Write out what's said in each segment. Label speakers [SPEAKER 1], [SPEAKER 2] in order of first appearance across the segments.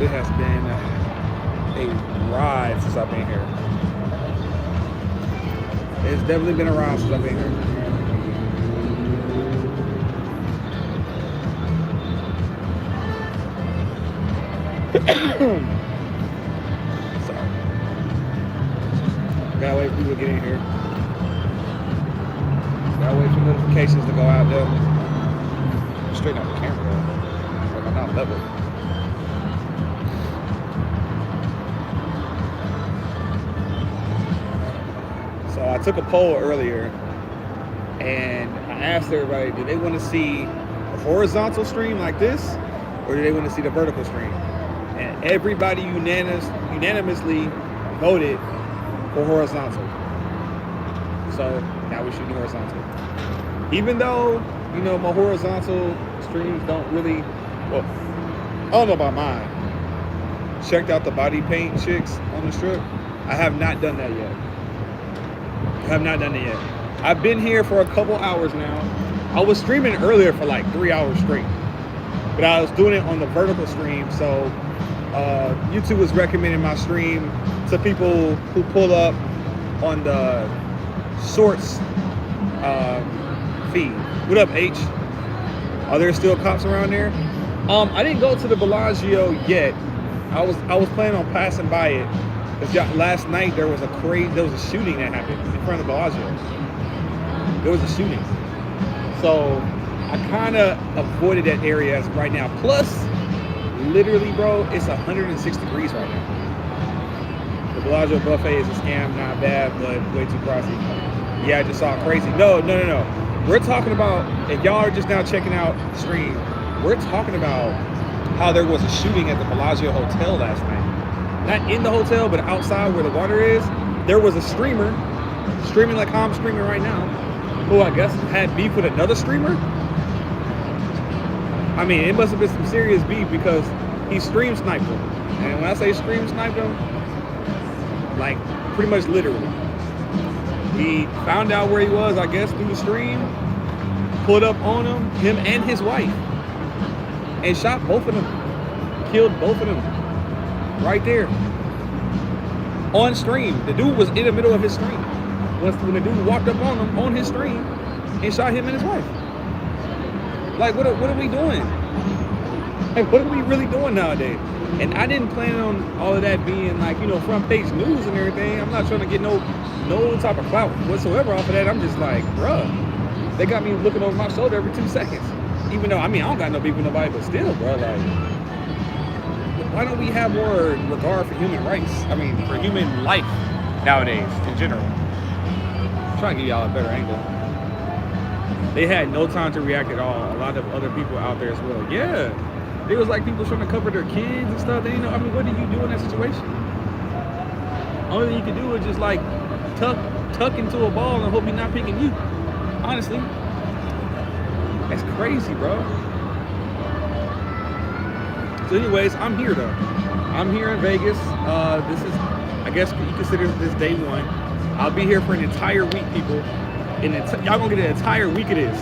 [SPEAKER 1] It has been a ride since I've been here. It's definitely been a ride since I've been here. Sorry. Gotta wait for people to get in here. Gotta wait for notifications to go out there. Straighten out the camera though. Like I'm not level. So I took a poll earlier and I asked everybody, do they want to see a horizontal stream like this or do they want to see the vertical stream? And everybody unanimously voted for horizontal. So now we're shooting horizontal. Even though, you know, my horizontal streams don't really, well, I don't know about mine. Checked out the body paint chicks on the strip. I have not done that yet. I've been here for a couple hours now. I was streaming earlier for like 3 hours straight, but I was doing it on the vertical stream. So YouTube was recommending my stream to people who pull up on the shorts feed. What up, H? Are there still cops around there? I didn't go to the Bellagio yet. I was planning on passing by it. Last night there was a shooting that happened in front of the Bellagio. There was a shooting. So I kind of avoided that area as of right now. Plus, literally, bro, it's 106 degrees right now. The Bellagio buffet is a scam, not bad, but way too pricey. Yeah, I just saw crazy. No. We're talking about, if y'all are just now checking out the stream, we're talking about how there was a shooting at the Bellagio Hotel last night. Not in the hotel, but outside where the water is. There was a streamer, streaming like how I'm streaming right now, who I guess had beef with another streamer. I mean, it must have been some serious beef because he stream sniped him. And when I say stream sniped him, like pretty much literally. He found out where he was, I guess, through the stream, pulled up on him and his wife, and shot both of them. Killed both of them. Right there. On stream. The dude was in the middle of his stream. When the dude walked up on him on his stream and shot him and his wife. Like, what are we doing? Like, what are we really doing nowadays? And I didn't plan on all of that being like, you know, front page news and everything. I'm not trying to get no type of clout whatsoever off of that. I'm just like, bruh, they got me looking over my shoulder every 2 seconds. Even though, I mean, I don't got no beef with nobody, but still, bro, like, why don't we have more regard for human rights? I mean, for human life nowadays in general. I'm trying to give y'all a better angle. They had no time to react at all. A lot of other people out there as well. Yeah. It was like people trying to cover their kids and stuff. They didn't know. I mean, what do you do in that situation? Only thing you can do is just like tuck into a ball and hope he's not picking you. Honestly. That's crazy, bro. So anyways, I'm here though. I'm here in Vegas. This is, I guess you consider this day one. I'll be here for an entire week, people. And y'all gonna get an entire week of this.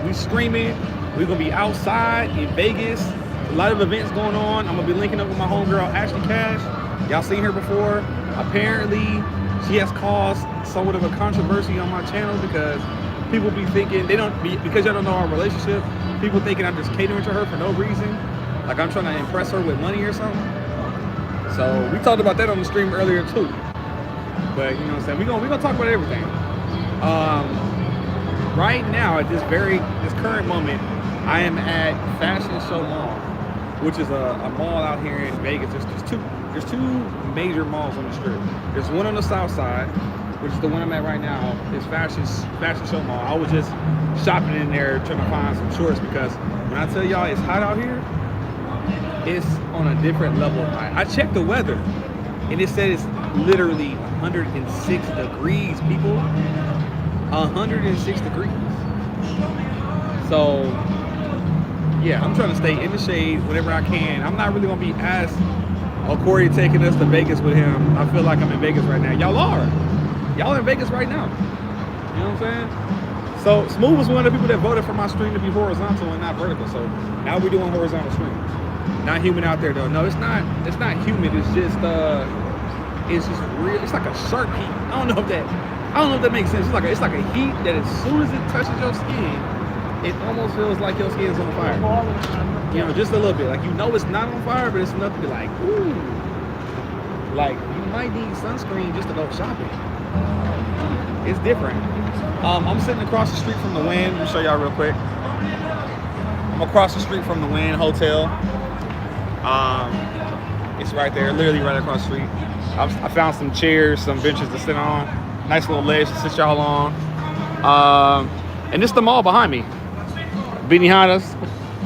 [SPEAKER 1] We streaming. We're gonna be outside in Vegas. A lot of events going on. I'm gonna be linking up with my homegirl Ashley Cash. Y'all seen her before. Apparently, she has caused somewhat of a controversy on my channel because people be thinking because y'all don't know our relationship. People thinking I'm just catering to her for no reason. Like I'm trying to impress her with money or something. So we talked about that on the stream earlier too. But you know what I'm saying? We're gonna talk about everything. Right now at this current moment, I am at Fashion Show Mall, which is a mall out here in Vegas. There's two major malls on the strip. There's one on the south side, which is the one I'm at right now. It's Fashion Show Mall. I was just shopping in there trying to find some shorts because when I tell y'all it's hot out here, it's on a different level of hot. I checked the weather and it said it's literally 106 degrees, people. 106 degrees. So yeah, I'm trying to stay in the shade whenever I can. I'm not really gonna be asked, oh, Corey taking us to Vegas with him. I feel like I'm in Vegas right now. Y'all in Vegas right now. You know what I'm saying? So Smooth was one of the people that voted for my stream to be horizontal and not vertical. So now we're doing horizontal stream. Not humid out there though. No, it's not humid. It's just real. It's like a sharp heat. I don't know if that makes sense. It's like a heat that as soon as it touches your skin, it almost feels like your skin's on fire. You know, just a little bit. Like, you know it's not on fire, but it's enough to be like, ooh. Like, you might need sunscreen just to go shopping. It's different. I'm sitting across the street from the Wynn. Let me show y'all real quick. I'm across the street from the Wynn Hotel. It's right there, literally right across the street. I found some chairs, some benches to sit on. Nice little ledge to sit y'all on. And this is the mall behind me. Benihana's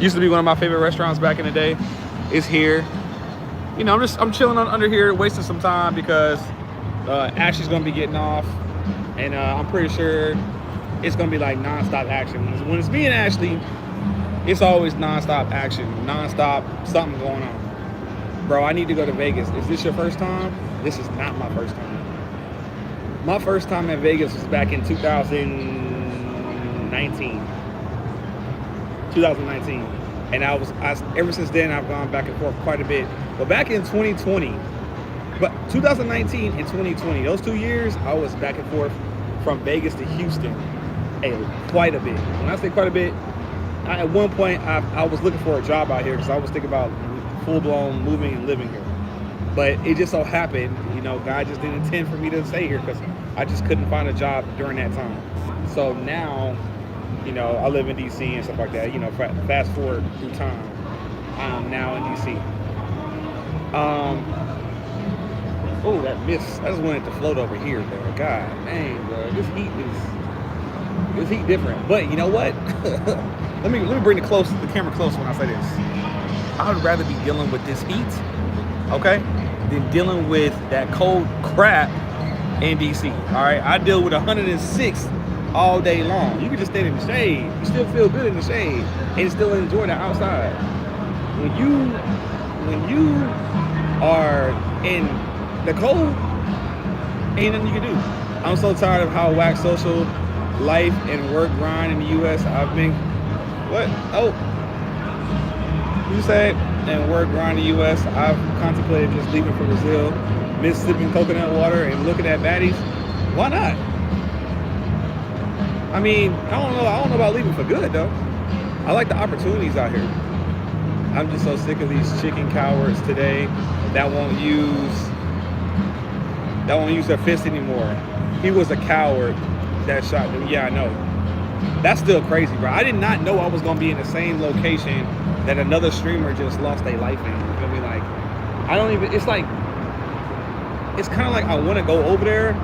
[SPEAKER 1] used to be one of my favorite restaurants back in the day. It's here. You know, I'm chilling under here, wasting some time because Ashley's gonna be getting off, and I'm pretty sure it's gonna be like non-stop action. When it's me and Ashley, it's always non-stop action, non-stop something going on. Bro, I need to go to Vegas. Is this your first time? This is not my first time. My first time at Vegas was back in 2019. And ever since then, I've gone back and forth quite a bit. But back in 2020, but 2019 and 2020, those 2 years, I was back and forth from Vegas to Houston quite a bit. When I say quite a bit, at one point, I was looking for a job out here because I was thinking about full-blown moving and living here. But it just so happened, you know, God just didn't intend for me to stay here because I just couldn't find a job during that time. So now, you know, I live in DC and stuff like that. You know, fast forward through time, I'm now in DC. Oh, that mist! I just wanted to float over here, bro. God dang, bro, this heat different. But you know what? let me bring the camera close when I say this. I would rather be dealing with this heat, okay, than dealing with that cold crap in DC. All right, I deal with 106 all day long. You can just stand in the shade. You still feel good in the shade and still enjoy the outside. When you are in the cold, ain't nothing you can do. I'm so tired of how whack social life and work grind in the U.S. I've been, what? Oh, you said, and work grind in the U.S. I've contemplated just leaving for Brazil, miss sipping coconut water and looking at baddies. Why not? I mean, I don't know about leaving for good though. I like the opportunities out here. I'm just so sick of these chicken cowards today that won't use their fist anymore. He was a coward that shot them. Yeah, I know. That's still crazy, bro. I did not know I was gonna be in the same location that another streamer just lost their life in. You feel me? Like, I don't even. It's like, it's kind of like I want to go over there.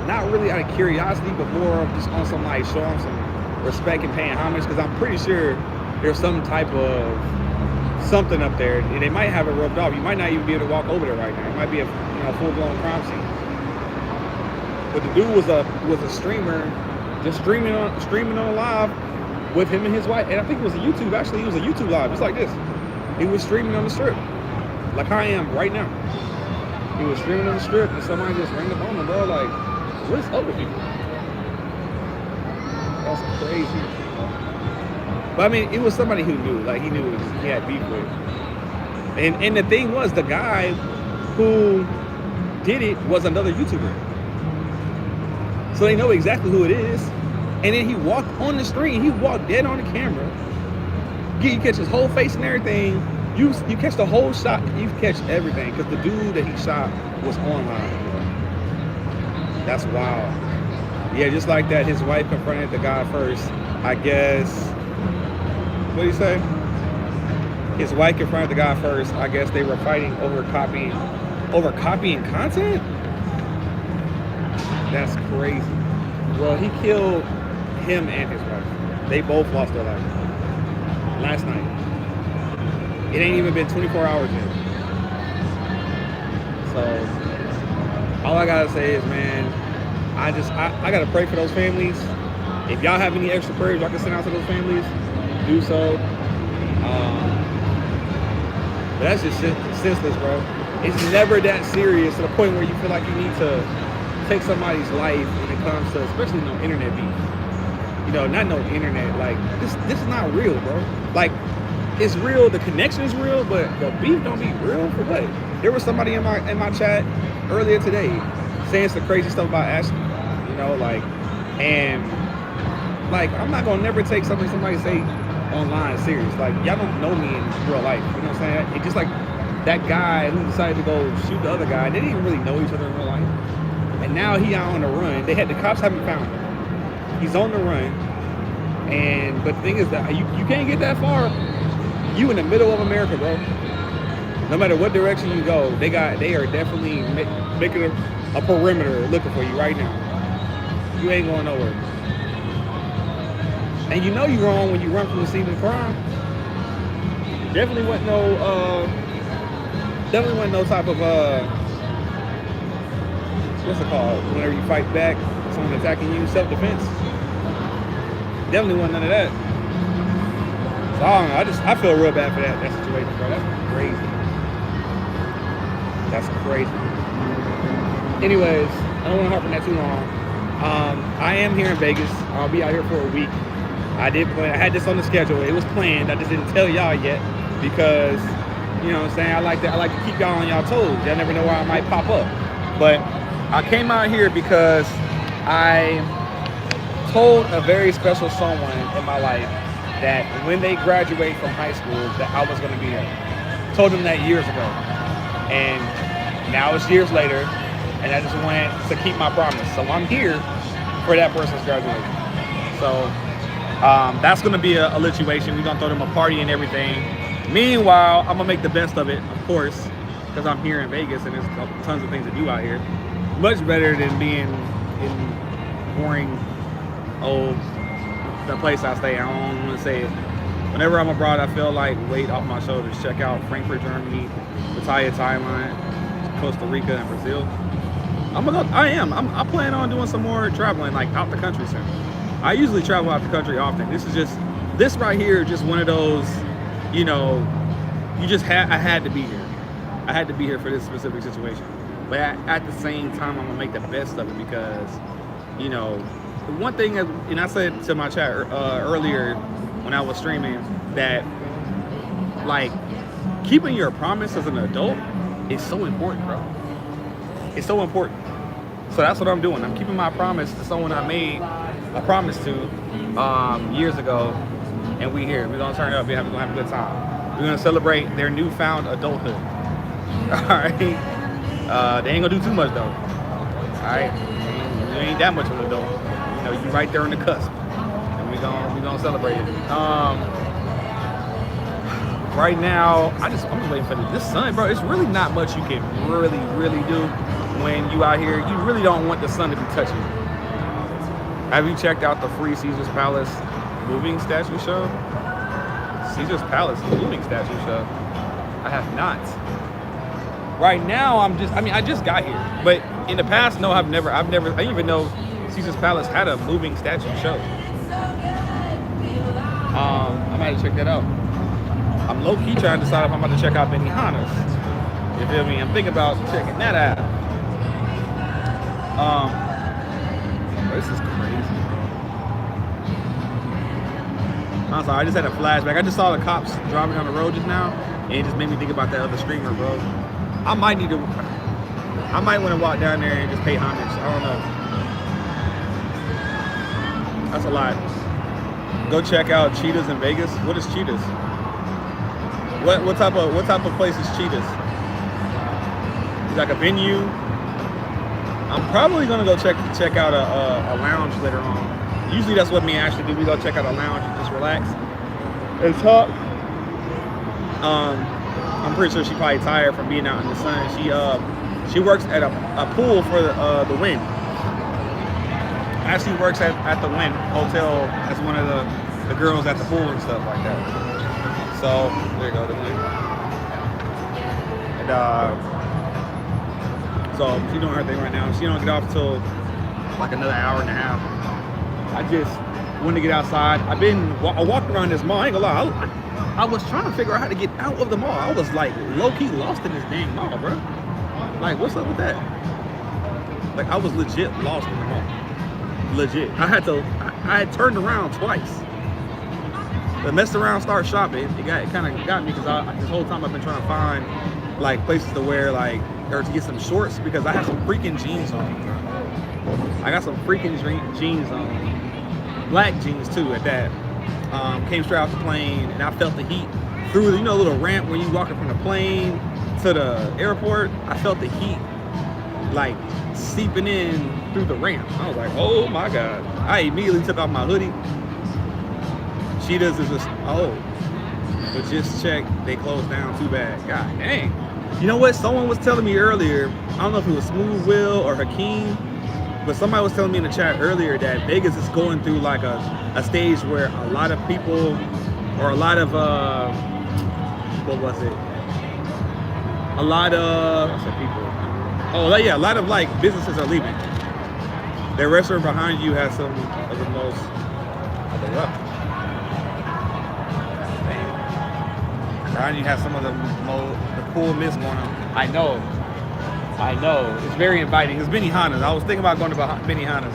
[SPEAKER 1] Not really out of curiosity, but more of just on some like showing some respect and paying homage, because I'm pretty sure there's some type of something up there, and they might have it roped off. You might not even be able to walk over there right now. It might be a full-blown crime scene. But the dude was a streamer, just streaming on live with him and his wife, and I think it was a YouTube. Actually, it was a YouTube live, just like this. He was streaming on the strip, like I am right now. He was streaming on the strip, and somebody just rang up on him, bro. Like, what's up with you? That's crazy. But I mean, it was somebody who knew, like he knew he had beef with. And the thing was, the guy who did it was another YouTuber. So they know exactly who it is. And then he walked on the screen, he walked dead on the camera. You catch his whole face and everything. You catch the whole shot, you catch everything, because the dude that he shot was online. That's wild. Yeah, just like that, his wife confronted the guy first. I guess, what do you say? His wife confronted the guy first. I guess they were fighting over copying content? That's crazy. Well, he killed him and his wife. They both lost their life last night. It ain't even been 24 hours yet. So, all I gotta say is, man, I gotta pray for those families. If y'all have any extra prayers y'all can send out to those families, do so. But that's just senseless, bro. It's never that serious to the point where you feel like you need to take somebody's life when it comes to, especially no internet beef. You know, not no internet. Like, this is not real, bro. Like, it's real, the connection is real, but the beef don't be real for what? There was somebody in my chat earlier today saying some crazy stuff about Ashley, you know, like, and like I'm not gonna never take something somebody say online serious. Like, y'all don't know me in real life, you know what I'm saying? It just like that guy who decided to go shoot the other guy, they didn't even really know each other in real life, and now he out on the run. The cops haven't found him. He's on the run, and but the thing is that you can't get that far. You in the middle of America, bro. No matter what direction you go, they are definitely making a perimeter looking for you right now. You ain't going nowhere. And you know you're wrong when you run from the scene of crime. Definitely wasn't no type of what's it called? Whenever you fight back, someone attacking you, self-defense. Definitely wasn't none of that. So I don't know, I feel real bad for that situation, bro. That's crazy. That's crazy. Anyways, I don't want to harp on that too long. I am here in Vegas. I'll be out here for a week. I had this on the schedule. It was planned. I just didn't tell y'all yet because, you know what I'm saying, I like to keep y'all on y'all toes. Y'all never know where I might pop up. But I came out here because I told a very special someone in my life that when they graduate from high school that I was going to be there. Told them that years ago. And now it's years later, and I just wanted to keep my promise. So I'm here for that person's graduation. So that's going to be a situation. We're going to throw them a party and everything. Meanwhile, I'm going to make the best of it, of course, because I'm here in Vegas and there's tons of things to do out here. Much better than being in boring, the place I stay. I don't want to say it. Whenever I'm abroad, I feel like weight off my shoulders. Check out Frankfurt, Germany, Pattaya, Thailand, Costa Rica, and Brazil. I plan on doing some more traveling, like out the country soon. I usually travel out the country often. This right here, just one of those, you know, I had to be here. I had to be here for this specific situation. But at the same time, I'm gonna make the best of it because, you know, one thing, and I said to my chat earlier when I was streaming that, like, keeping your promise as an adult is so important, bro. It's so important. So that's what I'm doing. I'm keeping my promise to someone I made a promise to years ago, and we here. We're gonna turn up. We're gonna have a good time. We're gonna celebrate their newfound adulthood. All right. They ain't gonna do too much though. All right. You ain't that much of an adult. You know, you right there on the cusp, and we gonna celebrate it. Right now, I'm just waiting for this sun, bro. It's really not much you can really do when you out here. You really don't want the sun to be touching you. Have you checked out the free Caesar's Palace moving statue show? Caesar's Palace moving statue show? I have not. Right now, I just got here. But in the past, no, I didn't even know Caesar's Palace had a moving statue show. I might have checked that out. I'm low-key trying to decide if I'm about to check out Benihana's. You feel me? I'm thinking about checking that out. This is crazy, bro. I'm sorry, I just had a flashback. I just saw the cops driving down the road just now, and it just made me think about that other streamer, bro. I might want to walk down there and just pay homage. I don't know. That's a lot. Go check out Cheetahs in Vegas. What is Cheetahs? What type of place is Cheetahs? It's like a venue. I'm probably gonna go check out a lounge later on. Usually that's what me and Ashley do. We go check out a lounge and just relax and talk. I'm pretty sure she's probably tired from being out in the sun. She works at a pool for the Wynn. Ashley works at the Wynn Hotel as one of the girls at the pool and stuff like that. So there you go, the Wynn. And so she's doing her thing right now. She don't get off till like another hour and a half. I just wanted to get outside. I walked around this mall. I ain't gonna lie. I was trying to figure out how to get out of the mall. I was like low-key lost in this dang mall, bro. Like, what's up with that? Like, I was legit lost in the mall. Legit. I had turned around twice. the mess around, start shopping. It kind of got me because this whole time I've been trying to find like places to wear like or to get some shorts because I have some freaking jeans on. I got some freaking jeans on, black jeans too at that. Came straight off the plane and I felt the heat through the little ramp when you walking from the plane to the airport. I felt the heat like seeping in through the ramp. I was like, oh my God. I immediately took off my hoodie. Cheetahs is just, but just check, they closed down, too bad. God dang. You know what? Someone was telling me earlier, I don't know if it was Smooth Will or Hakeem, but somebody was telling me in the chat earlier that Vegas is going through like a stage where a lot of people, or a lot of, what was it? A lot of, I said people. Oh, yeah, a lot of like businesses are leaving. The restaurant behind you has some of the most, behind you has some of the cool mist going on. I know. It's very inviting. It's Benihana's. I was thinking about going to Benihana's.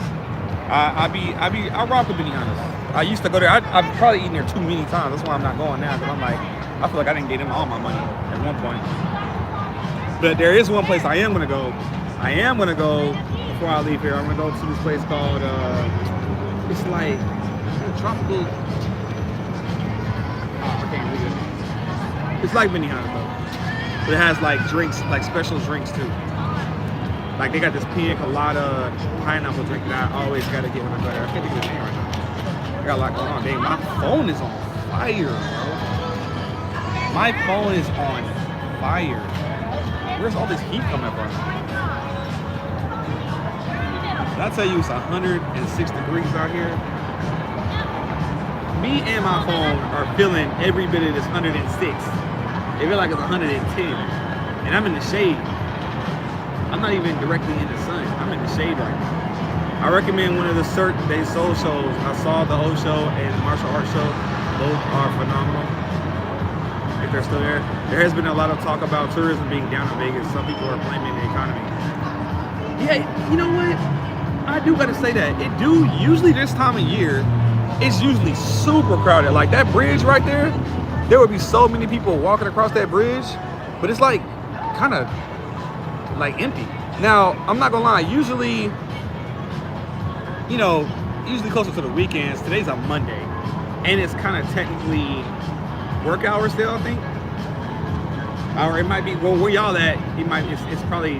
[SPEAKER 1] I rock with Benihana's. I used to go there. I've probably eaten there too many times. That's why I'm not going now. Because I'm like, I feel like I didn't get them all my money at one point. But there is one place I am gonna go. Before I leave here. I'm gonna go to this place called it's like tropical. I can't read it. It's like Benihana though. But it has like drinks, like special drinks too. Like they got this pina colada pineapple drink that I always gotta get when I go there. I can't think of the name right now. I got a lot going on. Dang, my phone is on fire, bro. My phone is on fire. Where's all this heat coming from? Did I tell you it's 106 degrees out here? Me and my phone are feeling every bit of this 106. It feels like it's 110. And I'm in the shade. I'm not even directly in the sun. I'm in the shade right now. I recommend one of the Cirque du Soleil shows. I saw the whole show and the martial arts show. Both are phenomenal. If they're still there. There has been a lot of talk about tourism being down in Vegas. Some people are blaming the economy. Yeah, you know what? I do gotta say that. Usually this time of year, it's usually super crowded. Like that bridge right there, there would be so many people walking across that bridge, but it's like kind of like empty. Now, I'm not gonna lie, usually closer to the weekends, today's a Monday, and it's kind of technically work hours still, I think. Or it might be, well, where y'all at, it's probably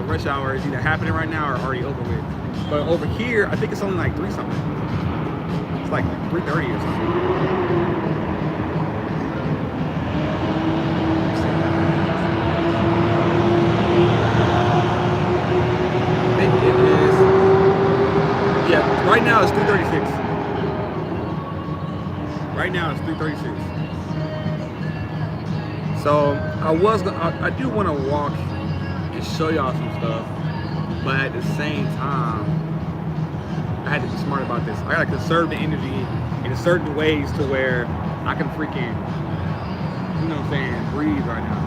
[SPEAKER 1] rush hour is either happening right now or already over with. But over here, I think it's only like 3 something. It's like 3:30 or something. Yeah, right now it's 3:36. Right now it's 3:36. So I do want to walk and show y'all some stuff, but at the same time, I had to be smart about this. I gotta conserve the energy in certain ways to where I can freaking, breathe right now.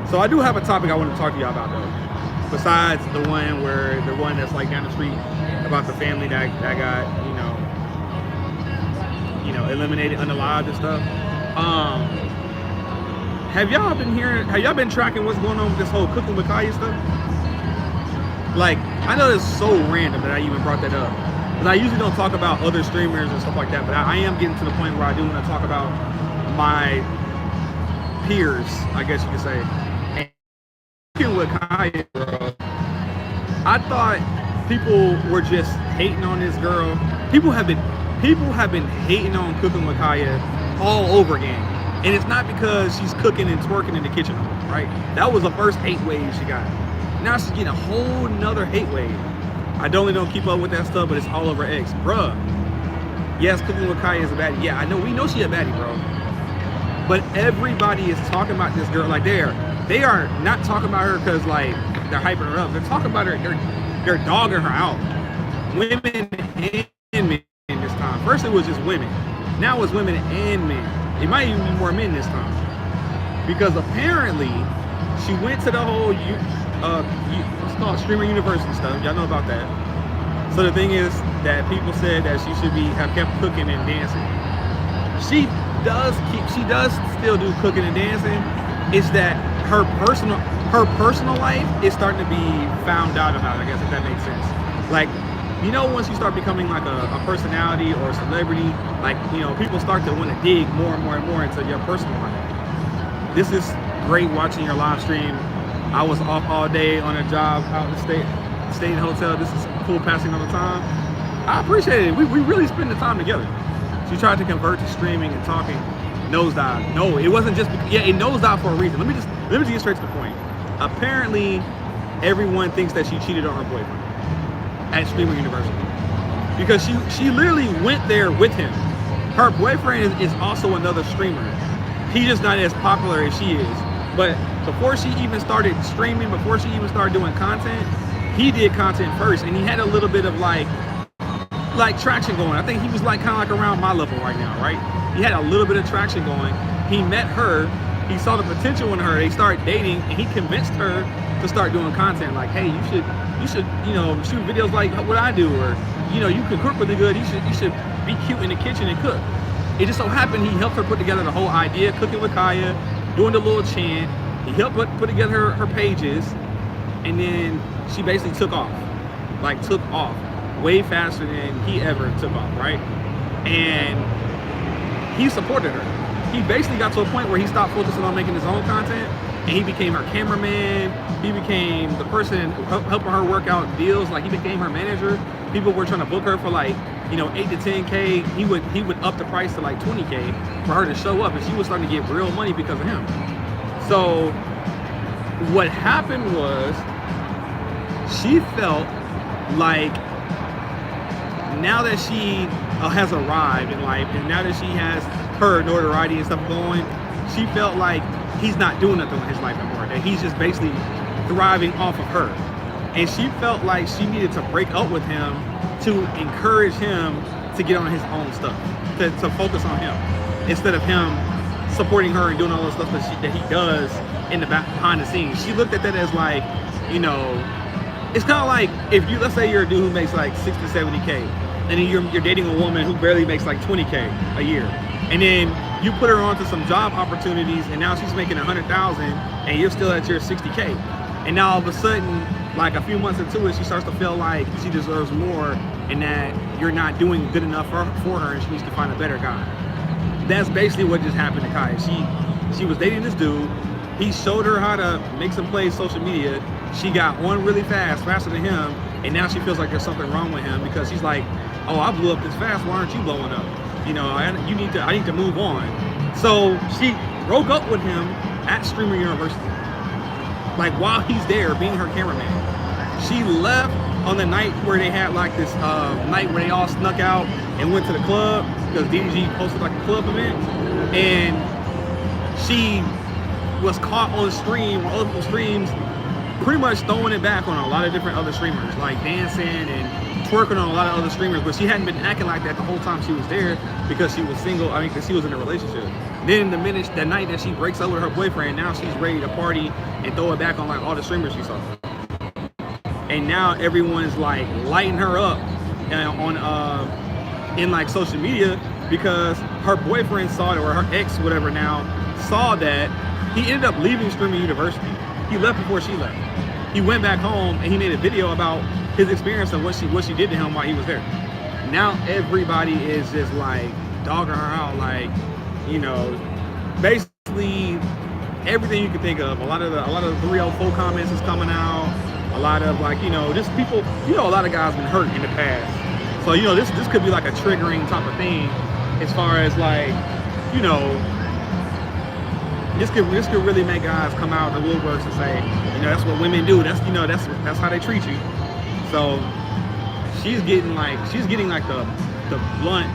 [SPEAKER 1] So I do have a topic I want to talk to y'all about though. Besides the one that's like down the street about the family that got, eliminated, unalived and stuff. Have y'all been tracking what's going on with this whole cooking with Kaya stuff? Like, I know it's so random that I even brought that up. Because I usually don't talk about other streamers and stuff like that, but I am getting to the point where I do want to talk about my peers, I guess you could say. And cooking with Kaya, bro, I thought people were just hating on this girl. People have been hating on cooking with Kaya all over again. And it's not because she's cooking and twerking in the kitchen, right? That was the first hate wave she got. Now she's getting a whole nother hate wave. I don't keep up with that stuff, but it's all over X. Bruh. Yes, cooking with Kaya is a baddie. Yeah, we know she a baddie, bro. But everybody is talking about this girl. Like, they are not talking about her because, like, they're hyping her up. They're talking about her, they're dogging her out. Women and men this time. First it was just women. Now it's women and men. It might even be more men this time. Because apparently, she went to the whole, what's called Streamer University stuff. Y'all know about that. So the thing is that people said that she should have kept cooking and dancing. She does still do cooking and dancing. It's that her personal life is starting to be found out about, I guess, if that makes sense. Like, you know, once you start becoming like a personality or a celebrity, like, you know, people start to want to dig more and more and more into your personal life. This is great watching your live stream. I was off all day on a job out in the stayed in a hotel. This is cool passing on the time. I appreciate it. We really spend the time together. She tried to convert to streaming and talking. Nosedive. No, it wasn't just, yeah, it nosedived for a reason. Let me just get straight to the point. Apparently, everyone thinks that she cheated on her boyfriend at Streamer University, because she literally went there with him. Her boyfriend is also another streamer. He's just not as popular as she is. But before she even started streaming, before she even started doing content, he did content first, and he had a little bit of like traction going. I think he was like kind of like around my level right now, right? He had a little bit of traction going. He met her, he saw the potential in her, they started dating, and he convinced her to start doing content. Like, hey, you should, you know, shoot videos like what I do, or, you know, you can cook really good. You should be cute in the kitchen and cook. It just so happened he helped her put together the whole idea, cooking with Kaya, doing the little chant. He helped put together her pages, and then she basically took off way faster than he ever took off, right? And he supported her. He basically got to a point where he stopped focusing on making his own content, and he became her cameraman. He became the person helping her work out deals. Like, he became her manager. People were trying to book her for like, you know, 8 to 10K. He would up the price to like 20K for her to show up, and she was starting to get real money because of him. So what happened was, she felt like now that she has arrived in life, and now that she has her notoriety and stuff going, she felt like he's not doing nothing with his life anymore, that he's just basically thriving off of her. And she felt like she needed to break up with him to encourage him to get on his own stuff, to focus on him, instead of him supporting her and doing all the stuff that he does in the behind the scenes. She looked at that as like, you know, it's kind of like if you, let's say you're a dude who makes like 60, 70K, and then you're dating a woman who barely makes like 20K a year, and then you put her onto some job opportunities, and now she's making 100,000, and you're still at your 60K, and now all of a sudden, like a few months into it, she starts to feel like she deserves more, and that you're not doing good enough for her, and she needs to find a better guy. That's basically what just happened to Kaya. She was dating this dude. He showed her how to make some plays social media. She got on really fast, faster than him, and now she feels like there's something wrong with him, because she's like, oh, I blew up this fast, why aren't you blowing up? You know, I need to move on. So she broke up with him at Streamer University, like while he's there being her cameraman. She left on the night where they had like this night where they all snuck out and went to the club, because DDG posted like a club event, and she was caught on stream, multiple streams, pretty much throwing it back on a lot of different other streamers, like dancing and twerking on a lot of other streamers, but she hadn't been acting like that the whole time she was there, because she was single, I mean, because she was in a relationship. Then the night that she breaks up with her boyfriend, now she's ready to party and throw it back on like all the streamers she saw. And now everyone's like lighting her up in like social media, because her boyfriend saw it, or her ex, whatever now, saw that. He ended up leaving Streamer University. He left before she left. He went back home and he made a video about his experience and what she did to him while he was there. Now everybody is just like dogging her out, like, you know, basically everything you can think of. A lot of the 304 comments is coming out. A lot of, like, you know, just people, you know, a lot of guys been hurt in the past. So, you know, this could be like a triggering type of thing, as far as like, you know, this could really make guys come out of the woodworks and say, you know, that's what women do. That's, you know, that's how they treat you. So she's getting like the blunt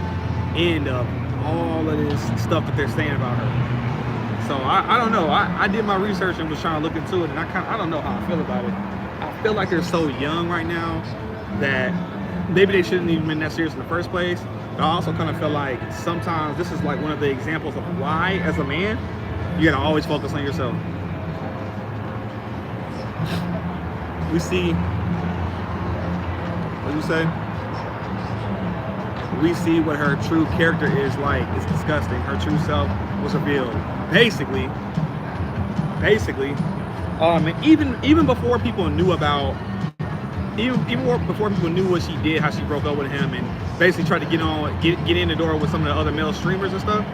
[SPEAKER 1] end of all of this stuff that they're saying about her. So I don't know. I did my research and was trying to look into it, and I don't know how I feel about it. I feel like they're so young right now that maybe they shouldn't even been that serious in the first place. But I also kind of feel like sometimes this is like one of the examples of why, as a man, you gotta always focus on yourself. We see, what did you say? we see what her true character is like. It's disgusting. Her true self was revealed. Basically, even before people knew about, even before people knew what she did, how she broke up with him, and basically tried to get in the door with some of the other male streamers and stuff.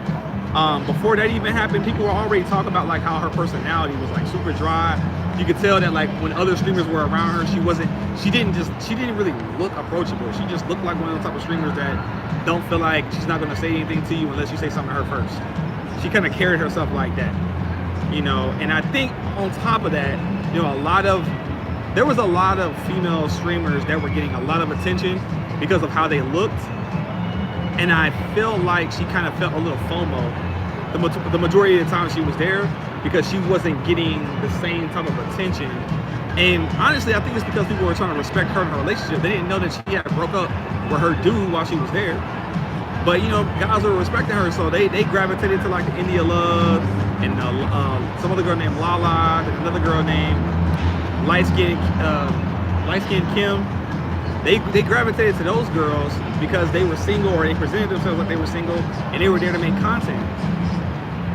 [SPEAKER 1] Before that even happened, people were already talking about like how her personality was like super dry. You could tell that like when other streamers were around her, she didn't really look approachable. She just looked like one of the type of streamers that don't feel like she's not gonna say anything to you unless you say something to her first. She kind of carried herself like that, you know. And I think on top of that, you know, there was a lot of female streamers that were getting a lot of attention because of how they looked. And I feel like she kind of felt a little FOMO the majority of the time she was there, because she wasn't getting the same type of attention. And honestly, I think it's because people were trying to respect her in her relationship. They didn't know that she had broke up with her dude while she was there. But you know, guys were respecting her, so they gravitated to like the India Love and some other girl named Lala, and another girl named light-skinned Kim. They gravitated to those girls because they were single, or they presented themselves like they were single, and they were there to make content.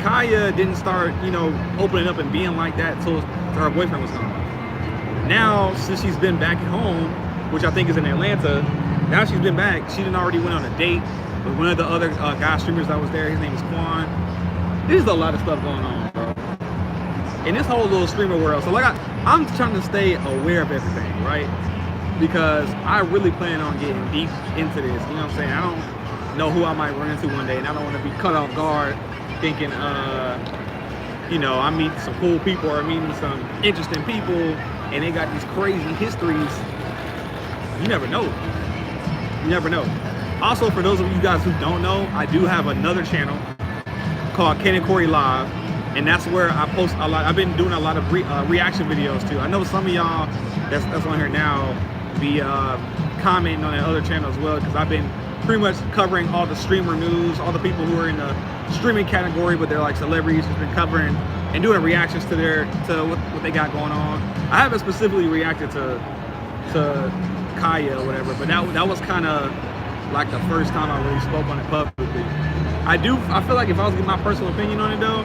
[SPEAKER 1] Kaya didn't start, you know, opening up and being like that until her boyfriend was gone. Now, since she's been back at home, which I think is in Atlanta, now she's been back, she done already went on a date with one of the other guy streamers that was there. His name is Quan. There's a lot of stuff going on, bro, in this whole little streamer world. So like I'm trying to stay aware of everything, right? Because I really plan on getting deep into this, you know what I'm saying? I don't know who I might run into one day, and I don't want to be caught off guard thinking, you know, I'm meeting some cool people or meeting some interesting people, and they got these crazy histories. You never know. You never know. Also, for those of you guys who don't know, I do have another channel called Ken and Corey Live, and that's where I post a lot. I've been doing a lot of reaction videos too. I know some of y'all that's on here now be commenting on that other channel as well, because I've been pretty much covering all the streamer news, all the people who are in the streaming category, but they're like celebrities, who's been covering and doing reactions to what they got going on. I haven't specifically reacted to Kaya or whatever, but that was kind of like the first time I really spoke on it publicly. I feel like if I was giving my personal opinion on it though,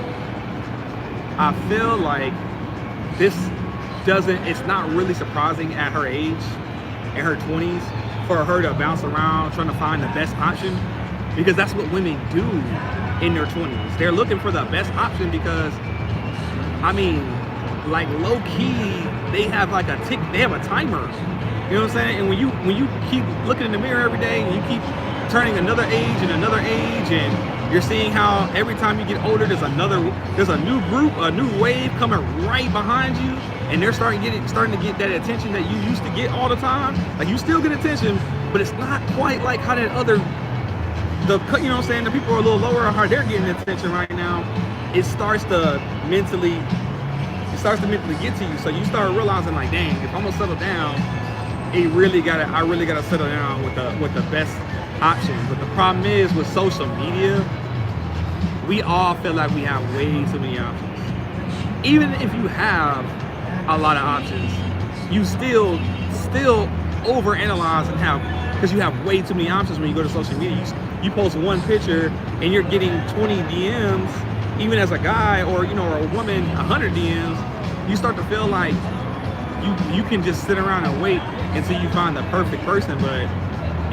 [SPEAKER 1] I feel like it's not really surprising at her age, in her 20s, for her to bounce around trying to find the best option, because that's what women do in their 20s. They're looking for the best option because, I mean, like low key, they have like a timer. You know what I'm saying? And when you keep looking in the mirror every day, and you keep turning another age and another age, and you're seeing how every time you get older, there's a new group, a new wave coming right behind you, and they're starting to get that attention that you used to get all the time. Like, you still get attention, but it's not quite like how that other, you know what I'm saying, the people are a little lower, how they're getting attention right now. It starts to mentally get to you. So you start realizing, like, dang, if I'm gonna settle down, I really gotta settle down with the best option. But the problem is, with social media, we all feel like we have way too many options. Even if you have a lot of options, you still overanalyze and because you have way too many options when you go to social media. You post one picture and you're getting 20 DMs, even as a guy, or you know, or a woman, 100 DMs. You start to feel like you can just sit around and wait until you find the perfect person. But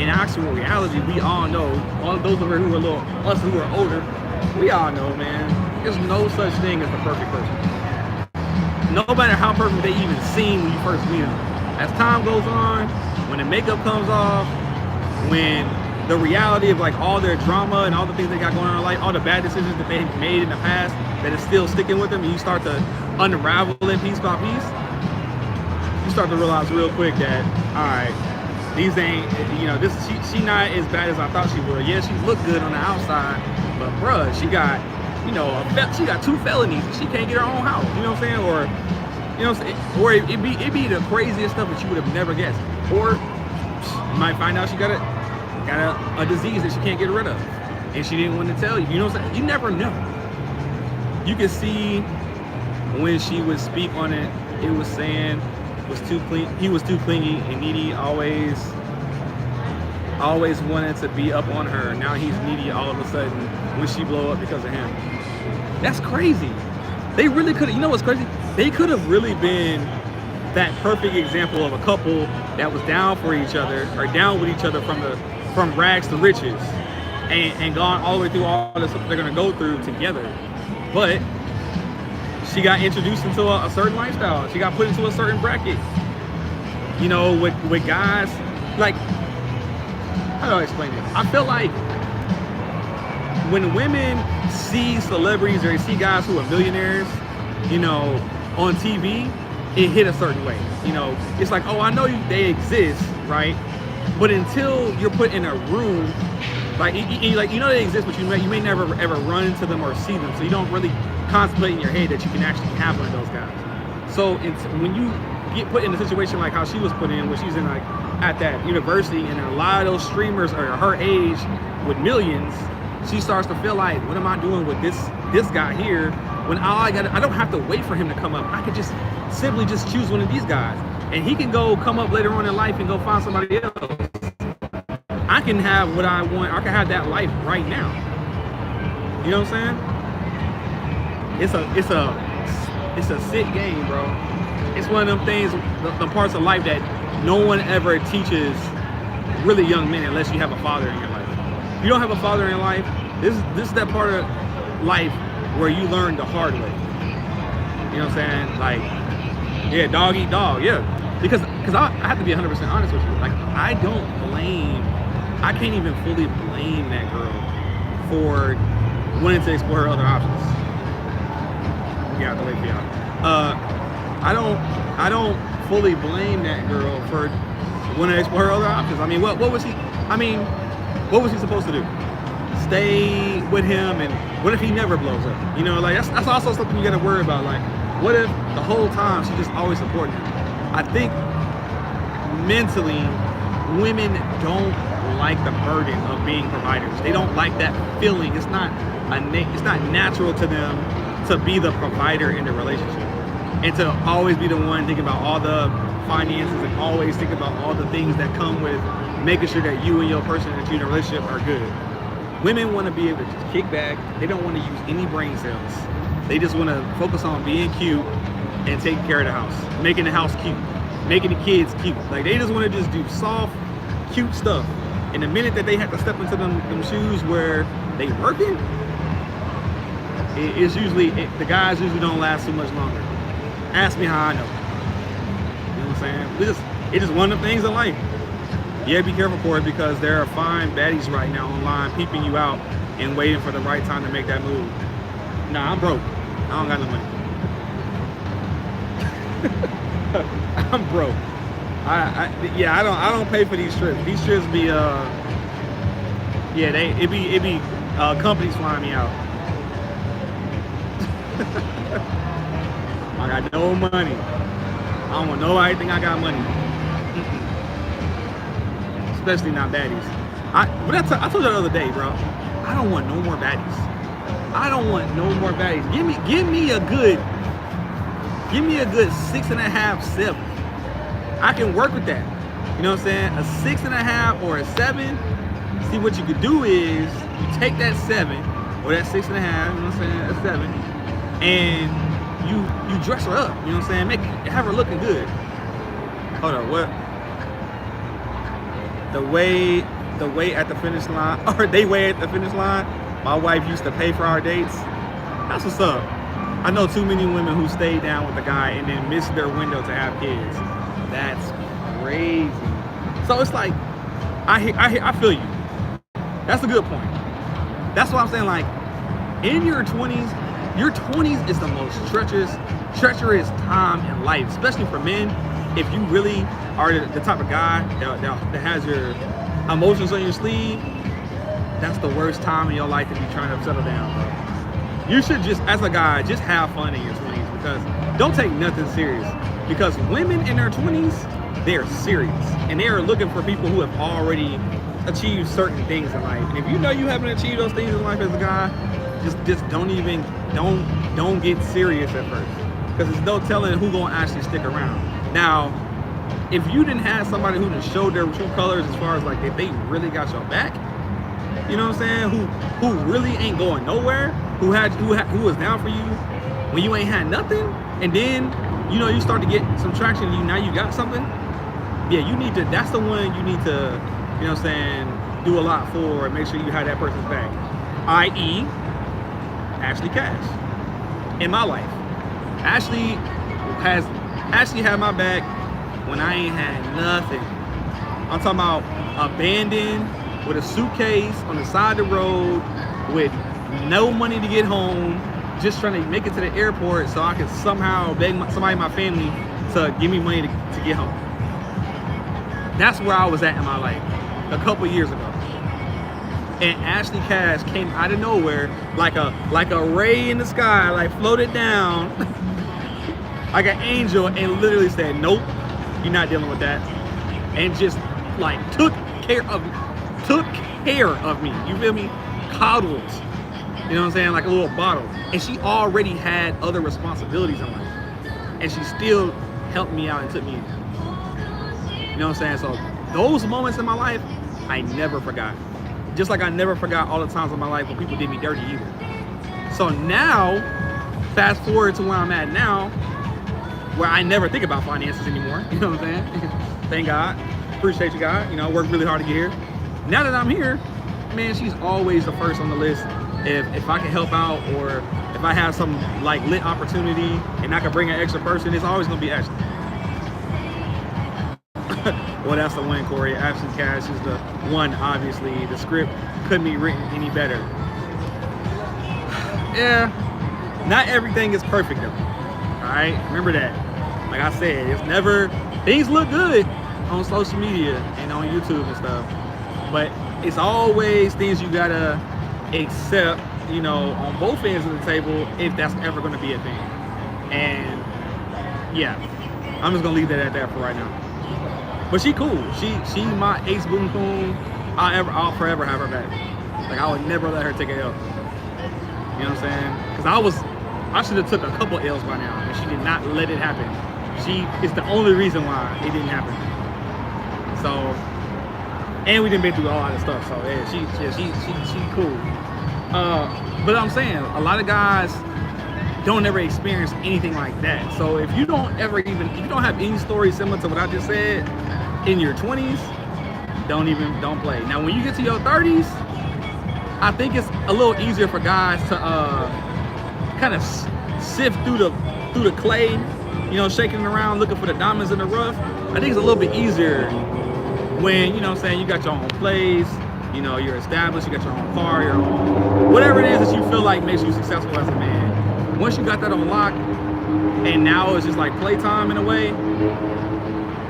[SPEAKER 1] in actual reality, we all know, all those of us who are older, we all know, man, there's no such thing as the perfect person. No matter how perfect they even seem when you first meet them. As time goes on, when the makeup comes off, when the reality of like all their drama and all the things they got going on in life, all the bad decisions that they made in the past that is still sticking with them, and you start to unravel it piece by piece, you start to realize real quick that, all right, these ain't, you know, she not as bad as I thought she would. Yeah, she looked good on the outside, but bruh, she got, you know, she got 2 felonies. She can't get her own house. You know what I'm saying? Or, you know what I'm saying? Or it'd be the craziest stuff that you would have never guessed. Or you might find out she got a disease that she can't get rid of, and she didn't want to tell you. You know what I'm saying? You never know. You can see when she would speak on it, it was saying he was too clingy and needy, always always wanted to be up on her. Now he's needy all of a sudden when she blow up because of him. That's crazy. They really could have, you know what's crazy? They could have really been that perfect example of a couple that was down for each other, or down with each other from rags to riches, and gone all the way through all the stuff they're gonna go through together. But she got introduced into a certain lifestyle. She got put into a certain bracket. You know, with guys, like, how do I explain it? I feel like when women see celebrities or they see guys who are millionaires, you know, on TV, it hit a certain way. You know, it's like, oh, I know they exist, right? But until you're put in a room, like you know they exist, but you may never ever run into them or see them, so you don't really contemplate in your head that you can actually have one of those guys. So when you get put in a situation like how she was put in, where she's in like at that university, and a lot of those streamers are her age with millions, she starts to feel like, what am I doing with this guy here? When I don't have to wait for him to come up. I could just simply just choose one of these guys, and he can go come up later on in life and go find somebody else. I can have what I want. I can have that life right now. You know what I'm saying? It's a sick game, bro. It's one of them things, the parts of life that no one ever teaches really young men unless you have a father in your life. If you don't have a father in your life, this is that part of life where you learn the hard way. You know what I'm saying? Like, yeah, dog eat dog, yeah. Because I have to be 100% honest with you. Like, I can't even fully blame that girl for wanting to explore other options. You have to wait for y'all. I don't fully blame that girl for wanting to explore other options. I mean, what was he supposed to do? Stay with him, and what if he never blows up? You know, like that's also something you gotta worry about. Like, what if the whole time she just always supporting him? I think mentally, women don't like the burden of being providers. They don't like that feeling. It's not natural to them to be the provider in the relationship, and to always be the one thinking about all the finances and always think about all the things that come with making sure that you and your person that you're in a relationship are good. Women want to be able to just kick back. They don't want to use any brain cells. They just want to focus on being cute and taking care of the house, making the house cute, making the kids cute. Like, they just want to just do soft, cute stuff. And the minute that they have to step into them shoes where they working, the guys usually don't last too much longer. Ask me how I know. You know what I'm saying? It's just one of the things in life. Yeah, be careful for it, because there are fine baddies right now online peeping you out and waiting for the right time to make that move. Nah, I'm broke. I don't got no money. I'm broke. I don't pay for these trips. These trips be it be companies flying me out. I got no money. I don't want nobody to think I got money. Especially not baddies. I told you the other day, bro. I don't want no more baddies. I don't want no more baddies. Give me a good 6.5, 7. I can work with that. You know what I'm saying? A 6.5 or a 7. See, what you could do is you take that 7 or that 6.5, you know what I'm saying, a 7, and you dress her up. You know what I'm saying? Have her looking good. Hold on, what? The way at the finish line, or they way at the finish line, my wife used to pay for our dates. That's what's up. I know too many women who stay down with a guy and then miss their window to have kids. That's crazy. So it's like, I feel you. That's a good point. That's why I'm saying, like, in your 20s is the most treacherous time in life, especially for men. If you really are the type of guy that has your emotions on your sleeve, that's the worst time in your life to be trying to settle down, bro. You should just, as a guy, just have fun in your 20s, because don't take nothing serious. Because women in their 20s, they're serious, and they are looking for people who have already achieved certain things in life. And if you know you haven't achieved those things in life as a guy, just don't get serious at first, because there's no telling who gonna actually stick around. Now, if you didn't have somebody who just showed their true colors as far as like if they really got your back, you know what I'm saying? Who really ain't going nowhere, who was down for you when you ain't had nothing, and then you know you start to get some traction and now you got something. Yeah, you need to, that's the one you need to, you know what I'm saying, do a lot for and make sure you have that person's back. I.e. Ashley Cash in my life. Ashley had my back when I ain't had nothing. I'm talking about abandoned with a suitcase on the side of the road with no money to get home, just trying to make it to the airport so I could somehow beg somebody in my family to give me money to get home. That's where I was at in my life a couple years ago. And Ashley Cash came out of nowhere like a ray in the sky, like floated down like an angel and literally said, nope, you're not dealing with that. And just like took care of me. You feel me? Coddled. You know what I'm saying? Like a little bottle. And she already had other responsibilities in life. And she still helped me out and took me in. You know what I'm saying? So those moments in my life, I never forgot. Just like I never forgot all the times in my life when people did me dirty either. So now, fast forward to where I'm at now, where I never think about finances anymore. You know what I'm saying? Thank God. Appreciate you, God. You know, worked really hard to get here. Now that I'm here, man, she's always the first on the list. If I can help out or if I have some like lit opportunity and I can bring an extra person, it's always gonna be Ashley. Well, that's the one, Corey. Ashley Cash is the one, obviously. The script couldn't be written any better. Yeah, not everything is perfect though. All right, remember that. Like I said, it's never, things look good on social media and on YouTube and stuff, but it's always things you gotta accept, you know, on both ends of the table if that's ever gonna be a thing. And yeah, I'm just gonna leave that at that for right now. But she cool. She my ace boom boom. I'll forever have her back. Like I would never let her take an L. You know what I'm saying? Because I should have took a couple L's by now, and she did not let it happen. She is the only reason why it didn't happen. So, and we didn't been through a lot of stuff. So yeah, she cool. But I'm saying a lot of guys don't ever experience anything like that. So if you don't have any story similar to what I just said in your 20s, don't play. Now when you get to your 30s, I think it's a little easier for guys to kind of sift through the clay, you know, shaking it around, looking for the diamonds in the rough. I think it's a little bit easier when, you know what I'm saying, you got your own place, you know, you're established, you got your own car, your own, whatever it is that you feel like makes you successful as a man. Once you got that on lock, and now it's just like playtime in a way,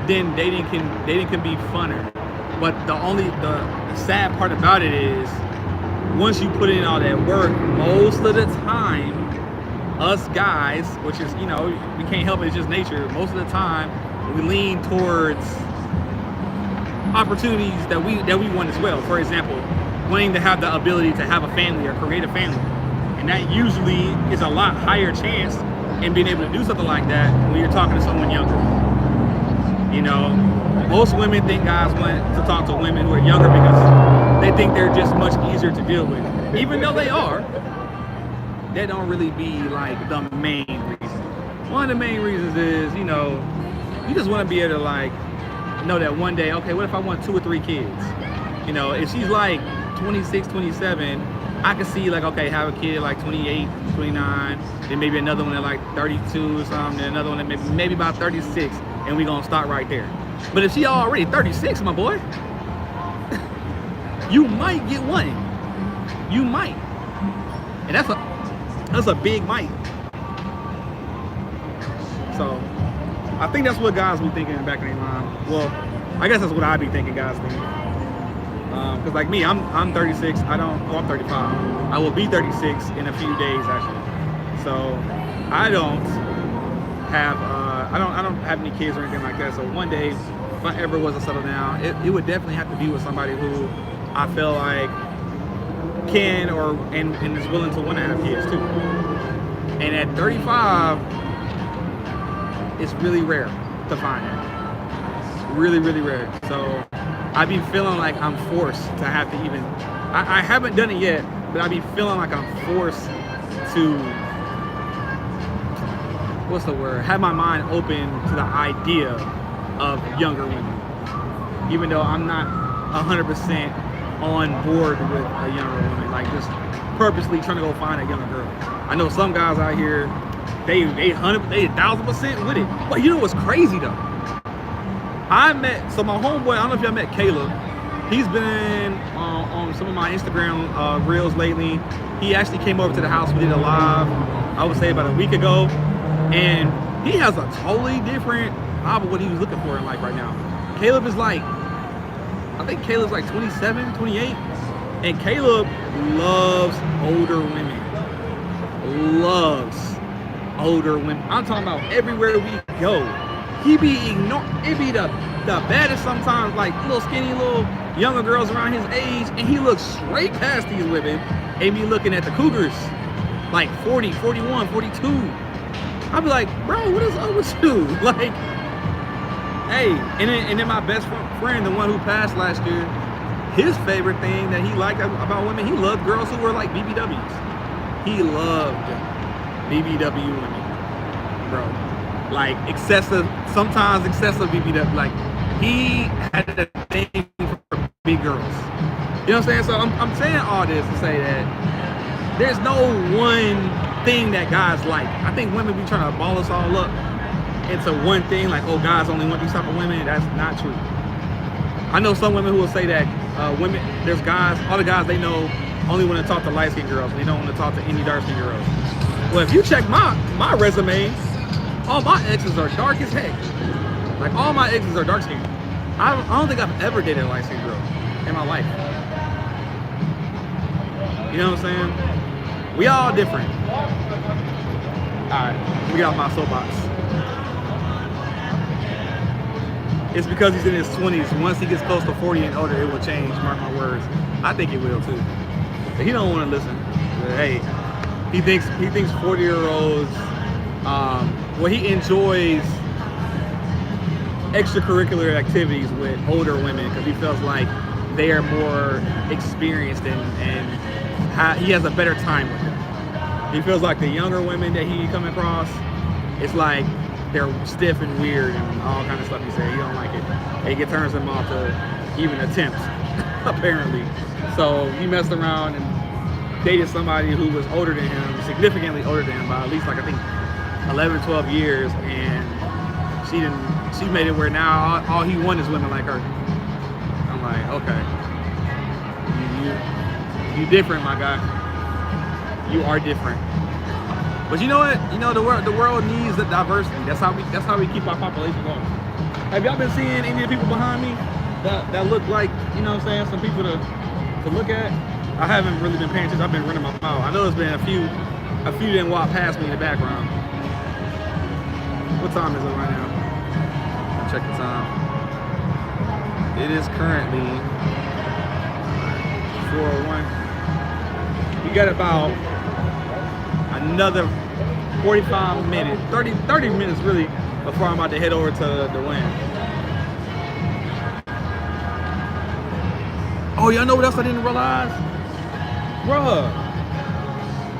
[SPEAKER 1] then dating can be funner. But the sad part about it is, once you put in all that work, most of the time, us guys, which is, you know, we can't help it, it's just nature, most of the time, we lean towards opportunities that we want as well. For example, wanting to have the ability to have a family or create a family. And that usually is a lot higher chance in being able to do something like that when you're talking to someone younger. You know, most women think guys want to talk to women who are younger because they think they're just much easier to deal with. Even though they are, that don't really be like the main reason. One of the main reasons is, you know, you just want to be able to like know that one day, okay, what if I want 2 or 3 kids? You know, if she's like 26, 27, I could see like, okay, have a kid like 28, 29, then maybe another one at like 32 or something, then another one at maybe about 36, and we're gonna start right there. But if she already 36, my boy, you might get one. You might. And that's a big might. So I think that's what guys be thinking in the back of their mind. Well, I guess that's what I be thinking guys think. Because like me, I'm 36. I'm 35. I will be 36 in a few days actually. So I don't have any kids or anything like that. So one day, if I ever was to settle down, it would definitely have to be with somebody who I feel like can and is willing to want to have kids too. And at 35, it's really rare to find that. really, really rare. So I be feeling like I'm forced to have to even, I haven't done it yet, but I be feeling like I'm forced to, what's the word, have my mind open to the idea of younger women, even though I'm not 100% on board with a younger woman, like just purposely trying to go find a younger girl. I know some guys out here, they 1,000% with it. But you know what's crazy though? So my homeboy, I don't know if y'all met Caleb. He's been on some of my Instagram reels lately. He actually came over to the house. We did a live, I would say about a week ago. And he has a totally different vibe of what he was looking for in life right now. Caleb is like, I think Caleb's like 27, 28. And Caleb loves older women. Loves older women. I'm talking about everywhere we go. He be ignoring, it be the baddest sometimes, like little skinny, little younger girls around his age, and he looks straight past these women and be looking at the cougars, like 40, 41, 42. I'd be like, bro, what is up with you? Like, hey, and then my best friend, the one who passed last year, his favorite thing that he liked about women, he loved girls who were like BBWs. He loved BBW women, bro. Like sometimes excessive BBW. Like he had a thing for big girls. You know what I'm saying? So I'm saying all this to say that there's no one thing that guys like. I think women be trying to ball us all up into one thing, like, oh, guys only want these type of women. That's not true. I know some women who will say that there's guys, all the guys they know only want to talk to light-skinned girls. They don't want to talk to any dark-skinned girls. Well, if you check my resume, all my exes are dark as heck. Like, all my exes are dark-skinned. I don't think I've ever dated a light-skinned girl in my life. You know what I'm saying? We all different. Alright, we got my soapbox. It's because he's in his 20s. Once he gets close to 40 and older, it will change. Mark my words. I think it will too. But he don't want to listen. But hey, he thinks 40-year-olds. Well, he enjoys extracurricular activities with older women because he feels like they are more experienced and he has a better time with them. He feels like the younger women that he come across, it's like they're stiff and weird and all kind of stuff he said. He don't like it. It turns him off to even attempts, apparently. So he messed around and dated somebody who was older than him, significantly older than him by at least, like, I think 11, 12 years, and she made it where now all he wants is women like her. I'm like, okay, you different, my guy. You are different. But you know what? You know, the world needs the diversity. That's how we keep our population going. Have y'all been seeing any of the people behind me that look like, you know what I'm saying, some people to look at? I haven't really been paying attention. I've been running my mouth. I know there's been a few didn't walk past me in the background. What time is it right now? I'll check the time. It is currently 4:01. We got about another 45 minutes, 30 minutes really, before I'm about to head over to the Wynn. Oh, y'all know what else I didn't realize? Bruh,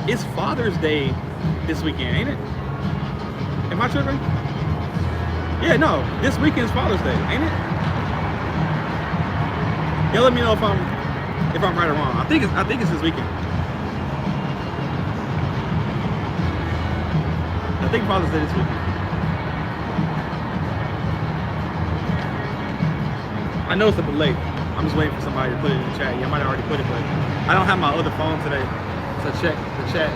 [SPEAKER 1] it's Father's Day this weekend, ain't it? Am I tripping? Yeah, no, this weekend's Father's Day, ain't it? Y'all let me know if I'm right or wrong. I think it's this weekend. I think Father's Day this weekend. I know it's a bit late. I'm just waiting for somebody to put it in the chat. You might have already put it, but I don't have my other phone today to check the chat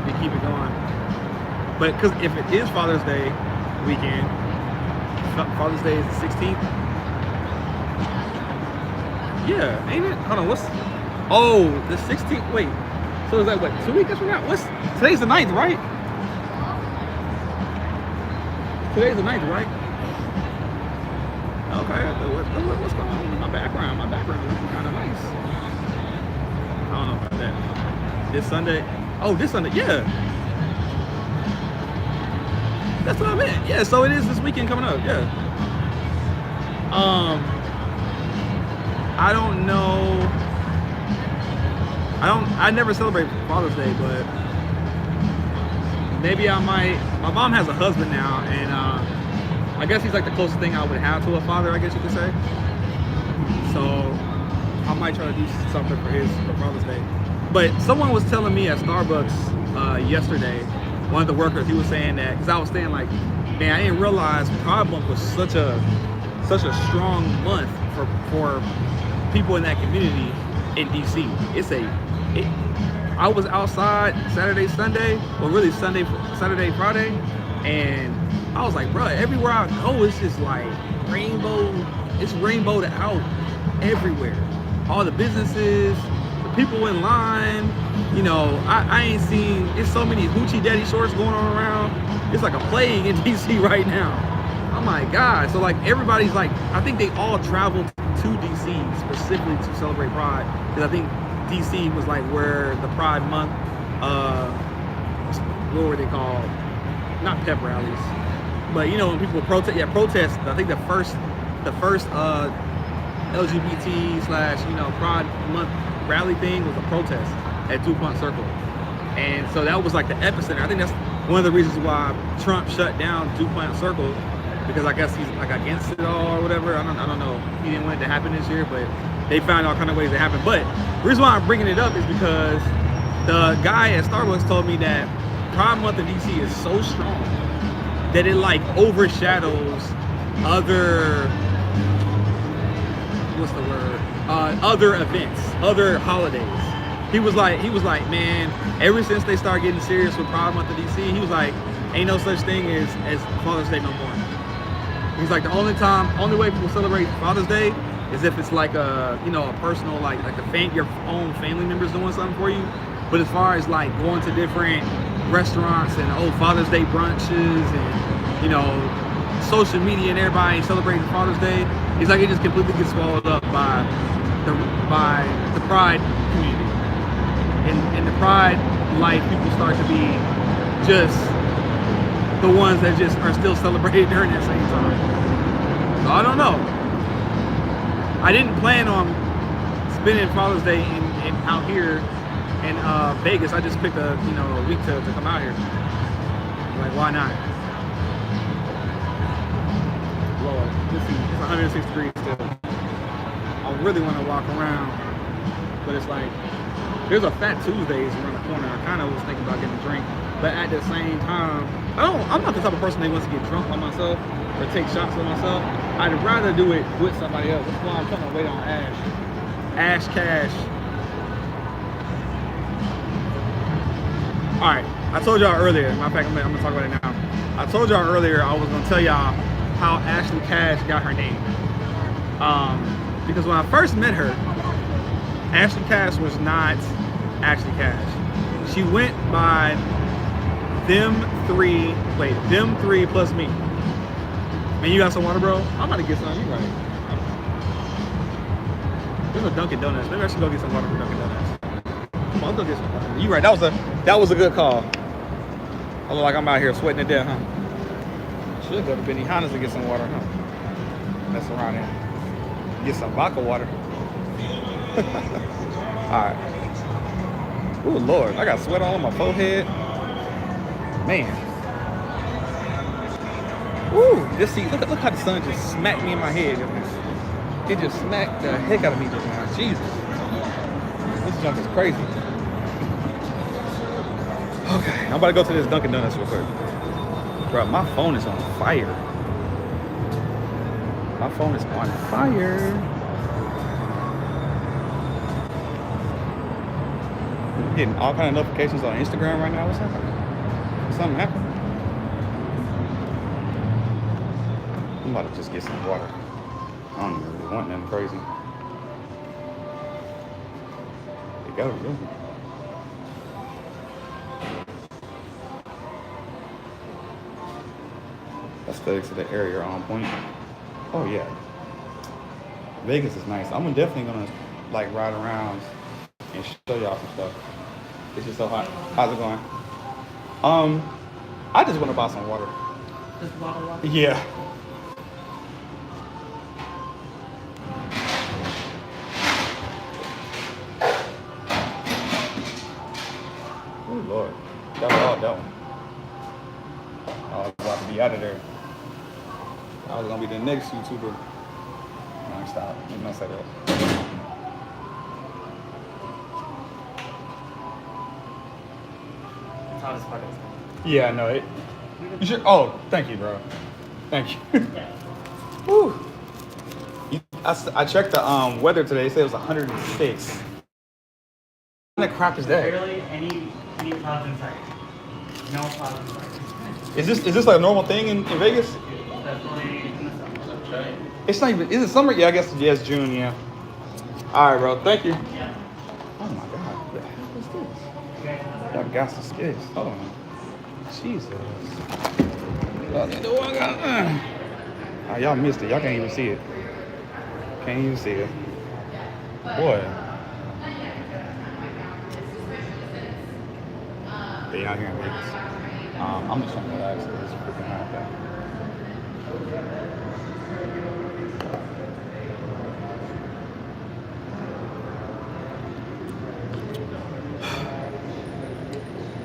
[SPEAKER 1] to keep it going. But because if it is Father's Day weekend, Father's Day is the 16th. Yeah, ain't it? Hold on, oh, the 16th, wait. So is that what, 2 weeks from now? Today's the 9th, right? Today's the 9th, right? Okay, what's going on in my background? My background is looking kind of nice. I don't know about that. This Sunday? Oh, this Sunday, yeah. That's what I meant. Yeah, so it is this weekend coming up, yeah. I don't know. I never celebrate Father's Day, but maybe I might. My mom has a husband now, and I guess he's like the closest thing I would have to a father, I guess you could say. So I might try to do something for Father's Day. But someone was telling me at Starbucks yesterday, one of the workers, he was saying that, because I was saying like, man, I didn't realize Pride Month was such a strong month for people in that community in DC. I was outside Saturday, Sunday, or really Saturday, Friday, and I was like, bro, everywhere I go, it's just like rainbow. It's rainbowed out everywhere. All the businesses, the people in line. You know, I ain't seen. It's so many hoochie daddy shorts going on around. It's like a plague in DC right now. Oh my God! So like everybody's like, I think they all traveled to DC specifically to celebrate Pride, because I think DC was like where the Pride Month, what were they called? Not pep rallies, but you know when people protest. Yeah, protest. I think the first LGBT / Pride Month rally thing was a protest at DuPont Circle, and so that was like the epicenter. I think that's one of the reasons why Trump shut down DuPont Circle, because I guess he's like against it all or whatever. I don't know. He didn't want it to happen this year, but they found all kind of ways to happen. But the reason why I'm bringing it up is because the guy at Starbucks told me that Pride Month in DC is so strong that it like overshadows other, other events, other holidays. He was like, man, ever since they started getting serious with Pride Month in DC, he was like, ain't no such thing as Father's Day no more. He's like, the only way people celebrate Father's Day is if it's like a personal, like your own family members doing something for you. But as far as like going to different restaurants and Father's Day brunches and social media and everybody celebrating Father's Day, it's like it just completely gets swallowed up by the Pride community. And the Pride life, people start to be just the ones that just are still celebrating during that same time. So I don't know. I didn't plan on spending Father's Day in out here in Vegas. I just picked a week to come out here. Like, why not? Lord, it's 106 degrees still. I really want to walk around, but it's like there's a Fat Tuesdays around the corner. I kind of was thinking about getting a drink, but at the same time, I'm not the type of person that wants to get drunk by myself or take shots by myself. I'd rather do it with somebody else. That's why I'm trying to wait on Ash Cash. All right, I told y'all earlier. Matter of fact, I'm gonna talk about it now. I told y'all earlier I was gonna tell y'all how Ashley Cash got her name. Because when I first met her, Ashley Cash was not Ashley Cash. She went by them three plus me. Man, you got some water, bro? I'm about to get some. You right. There's a Dunkin' Donuts. Maybe I should go get some water from Dunkin' Donuts. Come on, let's go get some water. You right. That was a good call. I look like I'm out here sweating to death, huh? Should go to Benihana's to get some water, huh? Mess around here. Get some vodka water. Alright. Oh Lord, I got sweat all on my forehead. Man. Ooh, just see, look how the sun just smacked me in my head. It just smacked the heck out of me just now. Jesus. This junk is crazy. Okay, I'm about to go to this Dunkin' Donuts real quick. Bro, my phone is on fire. My phone is on fire. I'm getting all kind of notifications on Instagram right now. What's happening? Something happened? I'm about to just get some water. I don't even really want nothing crazy. They got it, really. Aesthetics of the area are on point. Oh yeah. Vegas is nice. I'm definitely gonna like ride around and show y'all some stuff. It's just so hot. How's it going? I just want to buy some water.
[SPEAKER 2] Just bottle water?
[SPEAKER 1] Yeah. I was about to be out of there. I was gonna be the next YouTuber. No, stop. You don't say that.
[SPEAKER 2] That's how this part is.
[SPEAKER 1] Yeah, no, it. You should. Oh, thank you, bro. Thank you. Woo. I checked the weather today. They said it was 106. What kind of crap is that?
[SPEAKER 2] Barely any clouds in sight. No clouds in sight.
[SPEAKER 1] Is this like a normal thing in Vegas?
[SPEAKER 2] Definitely in the summer. Okay.
[SPEAKER 1] It's not even. Is it summer? Yeah, I guess. Yeah, it's June. Yeah. All right, bro. Thank you.
[SPEAKER 2] Yeah.
[SPEAKER 1] Oh my God. What the hell is this? Y'all got some skis. Hold on. Jesus. Oh, y'all missed it. Y'all can't even see it. Can't even see it. Boy. They out here in Vegas. I'm just trying to relax because it's freaking hot out.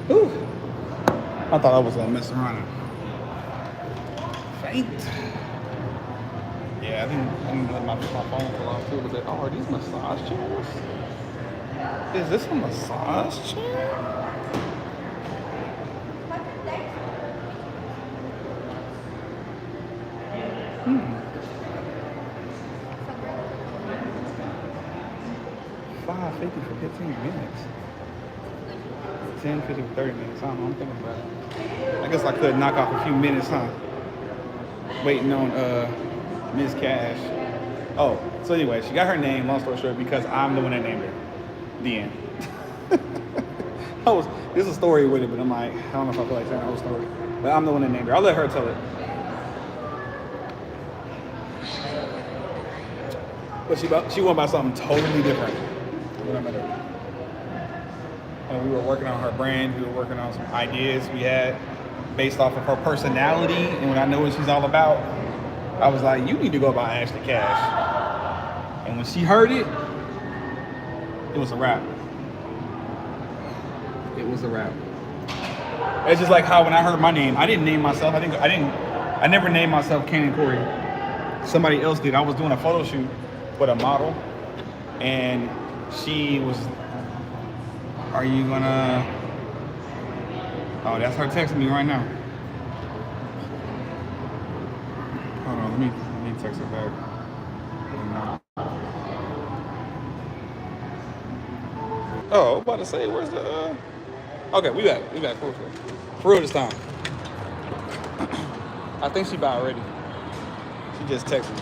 [SPEAKER 1] Whew. I thought I was gonna mess around and faint. Yeah, I didn't let my phone pull off too a little bit. Oh, are these massage chairs? Is this a massage chair? $5.50 for 15 minutes. 10, 50 for 30 minutes. I don't know. I'm thinking about it. I guess I could knock off a few minutes, huh? Waiting on Miss Cash. Oh, so anyway, she got her name, long story short, because I'm the one that named her. The end. There's a story with it, but I'm like, I don't know if I feel like telling the whole story. But I'm the one that named her. I'll let her tell it. But she went by something totally different when I met her. And we were working on her brand. We were working on some ideas we had based off of her personality. And when I know what she's all about, I was like, you need to go by Ashley Cash. And when she heard it, it was a wrap. It was a wrap. It's just like how when I heard my name, I didn't name myself. I never named myself Cannon Corey. Somebody else did. I was doing a photo shoot with a model, and she was, are you gonna, oh, that's her texting me right now. Hold on, let me text her back. Oh, I was about to say, where's the, okay, we back, for real this time. I think she about ready. She just texted me.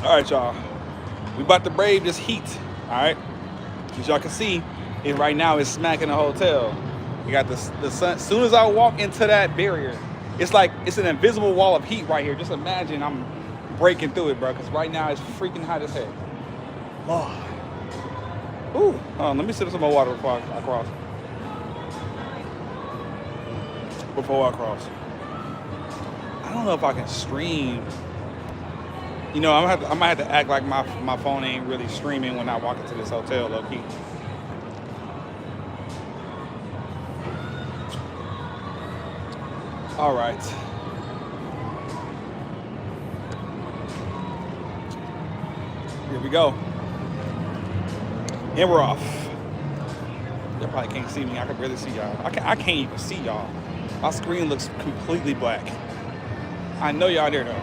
[SPEAKER 1] All right, y'all. We about to brave this heat. All right. As y'all can see, it right now is smacking the hotel. You got the sun. As soon as I walk into that barrier, it's like it's an invisible wall of heat right here. Just imagine I'm breaking through it, bro. Because right now it's freaking hot as heck. Lord. Ooh. Let me sip some more water before I cross. Before I cross. I don't know if I can stream. You know, I might have to act like my phone ain't really streaming when I walk into this hotel, low key. All right. Here we go. And we're off. Y'all probably can't see me. I can barely see y'all. I can't even see y'all. My screen looks completely black. I know y'all there though.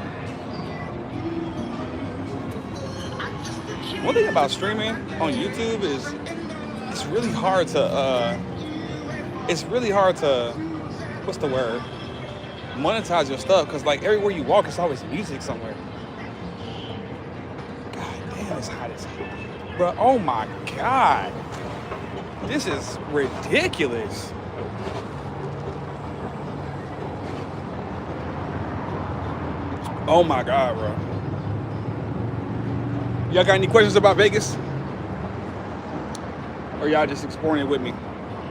[SPEAKER 1] One thing about streaming on YouTube is it's really hard to what's the word? Monetize your stuff, because like everywhere you walk, it's always music somewhere. God damn, it's hot as hell. Bro, oh my God. This is ridiculous. Oh my God, bro. Y'all got any questions about Vegas? Or y'all just exploring it with me?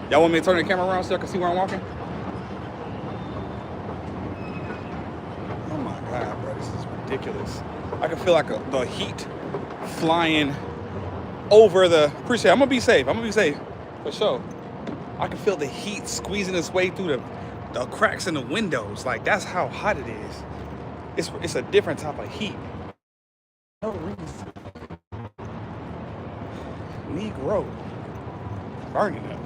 [SPEAKER 1] Y'all want me to turn the camera around so y'all can see where I'm walking? Oh my God, bro, this is ridiculous. I can feel like the heat flying over the, appreciate it. I'm gonna be safe. For sure. I can feel the heat squeezing its way through the cracks in the windows. Like, that's how hot it is. It's a different type of heat. No reason. Negro. Burning up.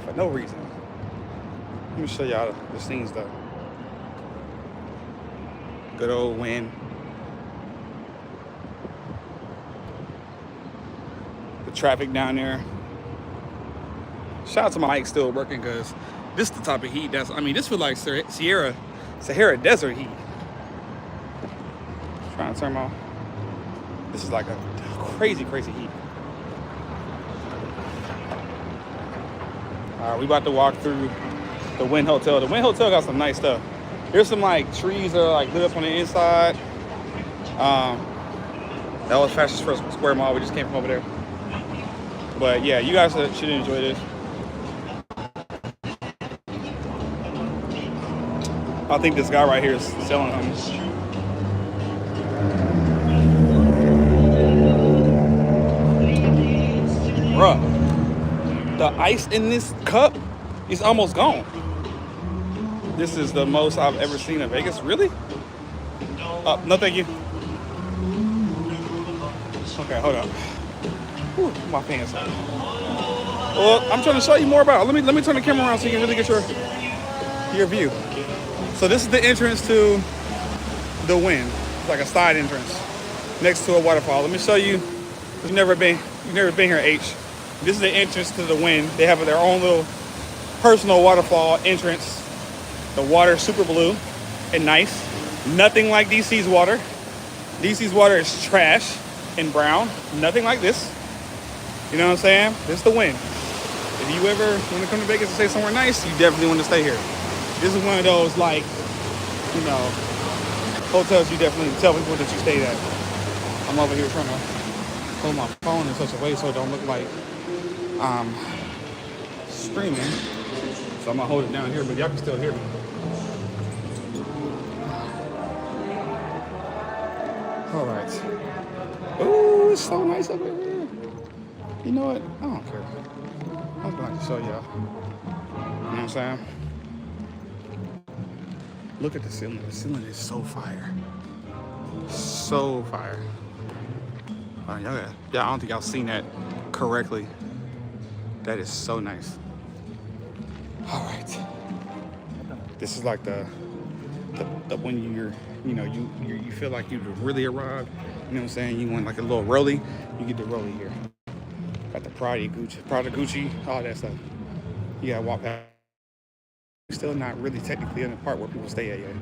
[SPEAKER 1] For no reason. Let me show y'all the scenes though. Good old Wynn. The traffic down there. Shout out to my mic still working, because this is the type of heat that's, I mean, this feels like Sahara Desert heat. Trying to turn them off. This is like a crazy, crazy heat. All right, we about to walk through the Wynn Hotel. The Wynn Hotel got some nice stuff. There's some like trees that are like lit up on the inside. That was Fashion Square Mall. We just came from over there. But yeah, you guys should enjoy this. I think this guy right here is selling them. Bruh, the ice in this cup is almost gone. This is the most I've ever seen in Vegas. Really? No, thank you. Okay, hold up. Whew, my pants on. Well, I'm trying to show you more about it. Let me turn the camera around so you can really get your view. So this is the entrance to the Wynn. It's like a side entrance next to a waterfall. Let me show you. You've never been here, H. This is the entrance to the Wynn. They have their own little personal waterfall entrance. The water is super blue and nice. Nothing like DC's water. DC's water is trash and brown. Nothing like this. You know what I'm saying? This is the Wynn. If you ever want to come to Vegas and stay somewhere nice, you definitely want to stay here. This is one of those, like, you know, hotels you definitely tell people that you stayed at. I'm over here trying to hold my phone in such a way so it don't look like I'm streaming. So I'm gonna hold it down here, but y'all can still hear me. All right. Oh, it's so nice up here. You know what? I don't care. I was going to show y'all. You know what I'm saying? Look at the ceiling. The ceiling is so fire. So fire. Y'all, I don't think y'all seen that correctly. That is so nice. All right. This is like the when you feel like you've really arrived. You know what I'm saying? You want like a little rollie, you get the rollie here. Got the Prada Gucci, all that stuff. You gotta walk past. Still not really technically in the part where people stay at yet.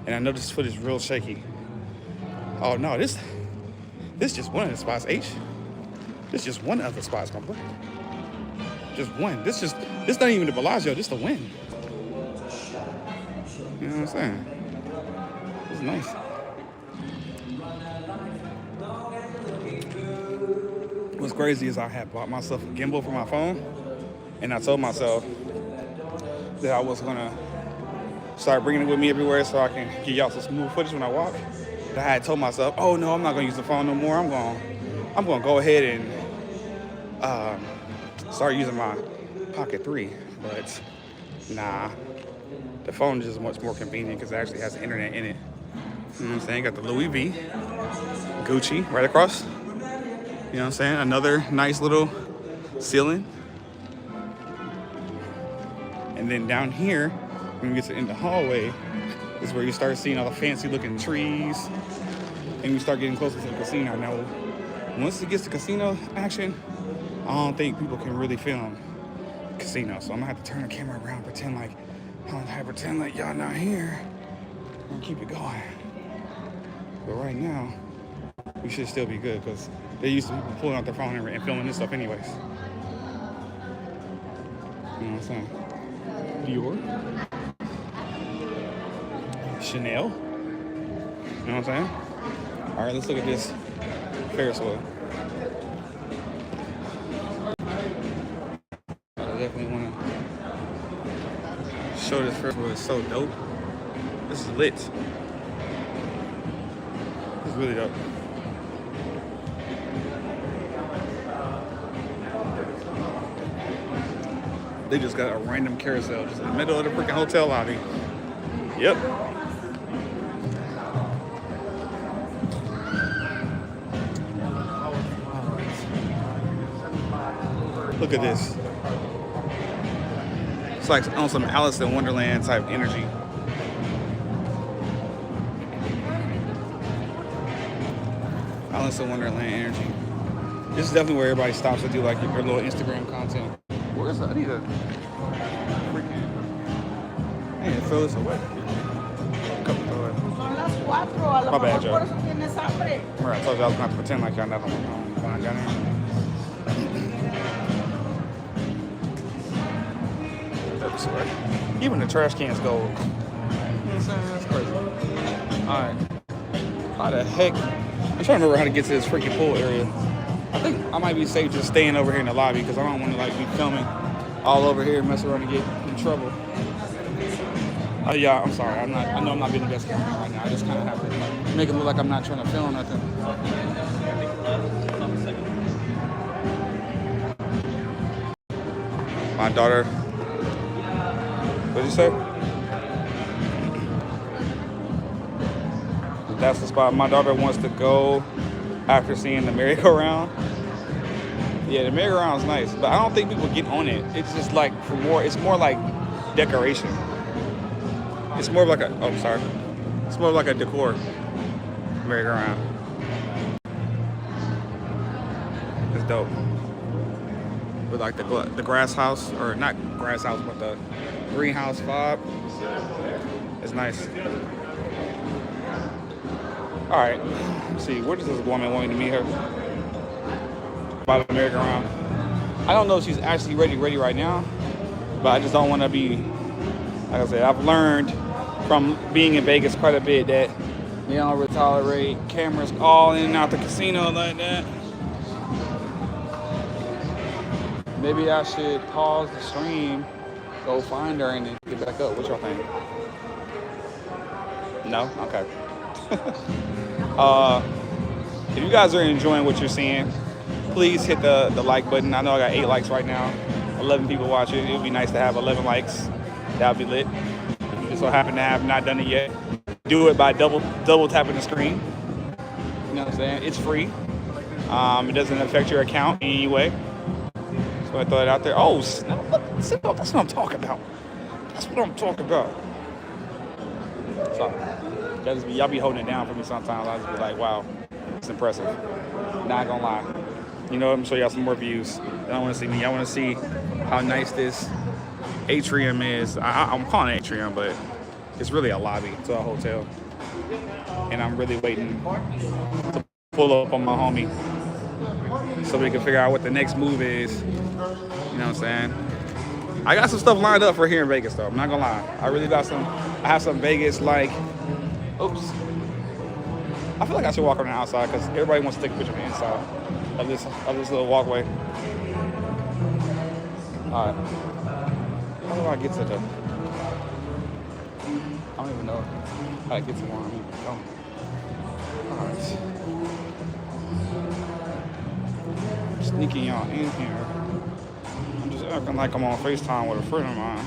[SPEAKER 1] And I know this foot is real shaky. Oh no, this just one of the spots, H. This just one of the spots, my boy. Just one. This not even the Bellagio, this the Wynn. You know what I'm saying? It's nice. What's crazy is I had bought myself a gimbal for my phone, and I told myself that I was gonna start bringing it with me everywhere so I can give y'all some smooth footage when I walk. But I had told myself, oh no, I'm not gonna use the phone no more. I'm gonna go ahead and start using my Pocket 3. But nah, the phone is just much more convenient because it actually has the internet in it. You know what I'm saying? Got the Louis V, Gucci right across. You know what I'm saying? Another nice little ceiling. And then down here, when you get to in the hallway, is where you start seeing all the fancy looking trees. And you start getting closer to the casino. Now, once it gets to casino action, I don't think people can really film casino. So I'm gonna have to turn the camera around, pretend like y'all not here. I'm gonna keep it going. But right now, we should still be good because they used to be pulling out their phone and filming this stuff anyways. You know what I'm saying? Dior. Chanel. You know what I'm saying? All right, let's look at this Ferris wheel. I definitely want to show this Ferris wheel. It's so dope. This is lit. It's really dope. They just got a random carousel just in the middle of the freaking hotel lobby. Yep. Look at this. It's like on some Alice in Wonderland type energy. Alice in Wonderland energy. This is definitely where everybody stops to do like their little Instagram content. Where's the, I need to freaking, I need to throw this away. My bad, Joe. Remember I told you I was going to pretend like y'all never find down there. That's right. Even the trash cans go. You know what I'm saying? That's crazy. Alright. How the heck? I'm trying to remember how to get to this freaking pool area. I think I might be safe just staying over here in the lobby because I don't want to like be filming all over here and mess around and get in trouble. Oh yeah, I'm sorry. I know I'm not being the best cameraman right now. I just kind of have to like, make it look like I'm not trying to film nothing. My daughter. What'd you say? That's the spot. My daughter wants to go after seeing the merry-go-round. Yeah, the merry-go-round's nice, but I don't think people get on it. It's just like for more. It's more like decoration. It's more of like a. Oh, I'm sorry. It's more of like a decor merry-go-round. It's dope. With like the grass house, or not grass house, but the greenhouse vibe. It's nice. All right, let's see. Where does this woman want me to meet her? By the merry-go-round. I don't know if she's actually ready right now, but I just don't want to be. Like I said, I've learned from being in Vegas quite a bit that they don't really tolerate cameras all in and out the casino like that. Maybe I should pause the stream, go find her, and then get back up. What y'all think? No? Okay. If you guys are enjoying what you're seeing, please hit the like button. I know I got 8 likes right now, 11 people watching. It would be nice to have 11 likes. That would be lit. If you just so happen to have not done it yet, do it by double tapping the screen. You know what I'm saying? It's free. It doesn't affect your account in any way. So I throw it out there. Oh, snap. That's what I'm talking about. That's what I'm talking about. So, y'all be holding it down for me sometimes. I just be like, wow, it's impressive. Not gonna lie. You know, I'm gonna show y'all some more views. Y'all don't want to see me. Y'all want to see how nice this atrium is. I'm calling it atrium, but it's really a lobby to a hotel. And I'm really waiting to pull up on my homie so we can figure out what the next move is. You know what I'm saying? I got some stuff lined up for here in Vegas, though. I'm not gonna lie. I really got some. I have some Vegas like. Oops. I feel like I should walk on the outside because everybody wants to take a picture of the inside of this little walkway. All right. How do I get to the? I don't even know how to get to where I'm going. All right. I'm sneaking y'all in here. I'm just acting like I'm on FaceTime with a friend of mine.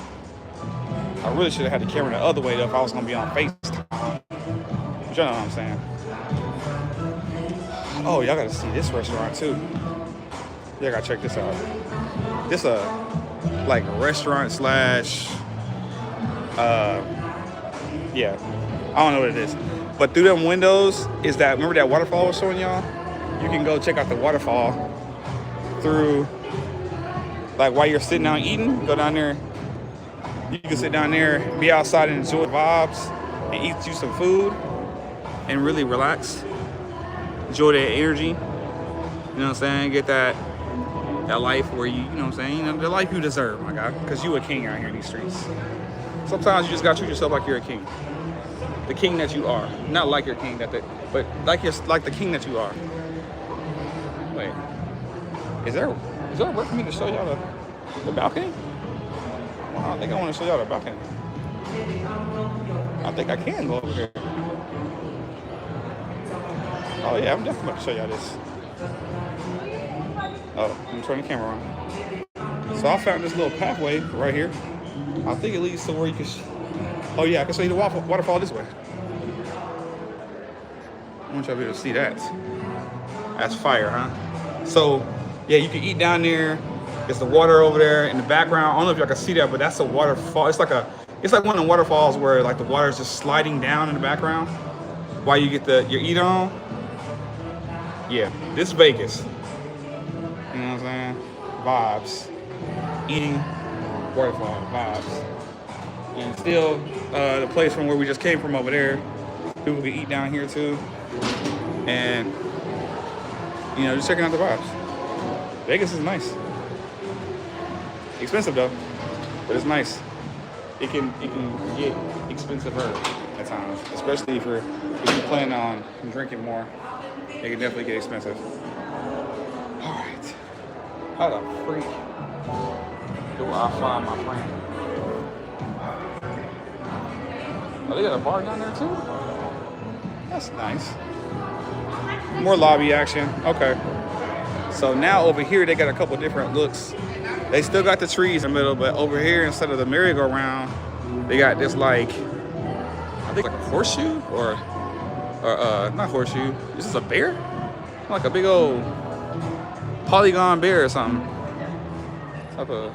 [SPEAKER 1] I really should have had the camera the other way though if I was gonna be on FaceTime. But you know what I'm saying? Oh, y'all gotta see this restaurant too. Y'all gotta check this out. This like restaurant slash yeah, I don't know what it is. But through them windows is that, remember that waterfall I was showing y'all? You can go check out the waterfall through, like while you're sitting down eating, go down there. You can sit down there, be outside and enjoy the vibes and eat you some food and really relax. Enjoy that energy. You know what I'm saying? Get that life where you know what I'm saying? You know, the life you deserve, my guy. Because you a king out here in these streets. Sometimes you just gotta treat yourself like you're a king. The king that you are. Not like you're king, but like the king that you are. Wait. Is there a way for me to show y'all the balcony? Well, I think I want to show y'all the balcony. I think I can go over here. Oh yeah, I'm definitely going to show y'all this. Oh, I'm turning the camera on. So I found this little pathway right here. I think it leads to where you can. Oh yeah, I can show you the waterfall this way. I want y'all to be able to see that. That's fire, huh? So yeah, you can eat down there. There's the water over there in the background. I don't know if y'all can see that, but that's a waterfall. It's like one of the waterfalls where like the water is just sliding down in the background while you get your eat on. Yeah, this Vegas. You know what I'm saying? Vibes. Eating, waterfall, vibes. And still, the place from where we just came from over there, people can eat down here too. And, you know, just checking out the vibes. Vegas is nice. Expensive though, but it's nice. It can get expensive at times, especially if you plan on drinking more. It can definitely get expensive. All right, how the freak do I find my friend? Oh, they got a bar down there too? That's nice. More lobby action. Okay. So now over here they got a couple different looks. They still got the trees in the middle, but over here instead of the merry-go-round, they got this like, I think like a horseshoe or not horseshoe. Is this a bear? Like a big old polygon bear or something. Type of.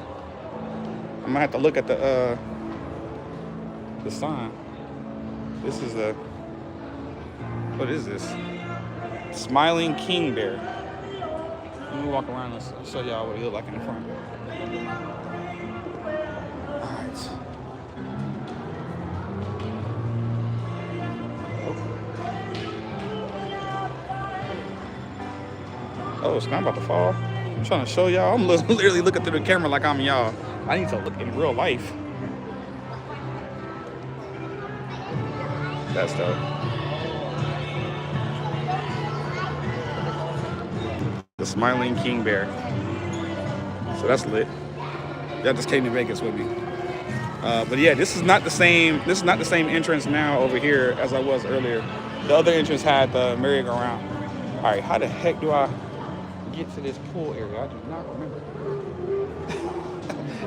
[SPEAKER 1] I might have to look at the sign. This is a. What is this? Smiling king bear. Let me walk around and show y'all what he look like in the front. Alright. Oh, it's not about to fall. I'm trying to show y'all. I'm literally looking through the camera like I'm y'all. I need to look in real life. That's dope. The Smiling King Bear. So that's lit. That just came to Vegas with me. But yeah, this is not the same. This is not the same entrance now over here as I was earlier. The other entrance had the merry-go-round. All right, how the heck do I get to this pool area? I do not remember.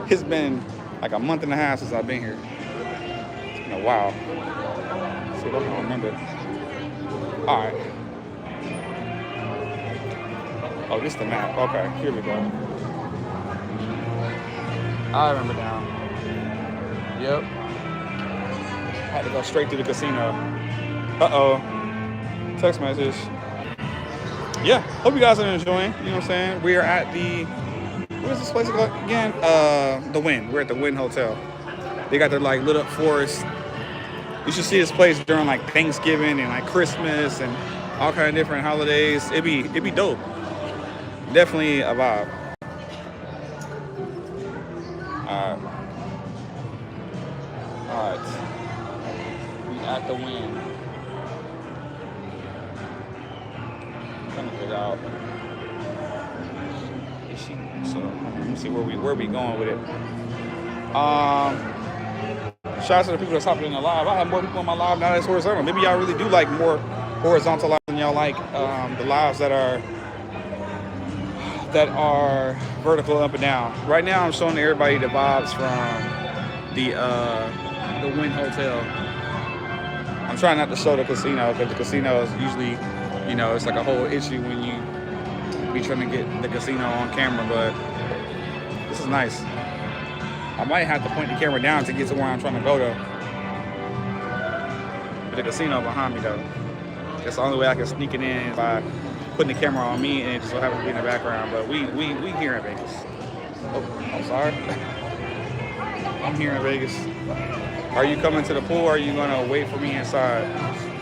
[SPEAKER 1] It's been like a month and a half since I've been here. It's been a while. Let's see if I can remember. All right. Oh, this is the map. Okay, here we go. I remember now. Yep. Had to go straight through the casino. Uh-oh. Text message. Yeah, hope you guys are enjoying. You know what I'm saying? We are at the, what is this place again? The Wynn. We're at the Wynn Hotel. They got their like lit up forest. You should see this place during like Thanksgiving and like Christmas and all kind of different holidays. It'd be dope. Definitely a vibe. Alright. We at the Wynn. Trying to figure out. Is she? So let me see where we going with it. Shout out to the people that's hopping in the live. I have more people on my live now that's horizontal. Maybe y'all really do like more horizontal lives than y'all like the lives that are vertical up and down. Right now I'm showing everybody the vibes from the Wynn Hotel. I'm trying not to show the casino because the casino is usually, you know, it's like a whole issue when you be trying to get the casino on camera, but this is nice. I might have to point the camera down to get to where I'm trying to go though. But the casino behind me though. That's the only way I can sneak it in by putting the camera on me and it just will happen to be in the background. But we here in Vegas. Oh, I'm sorry. I'm here in Vegas. Are you coming to the pool or are you gonna wait for me inside?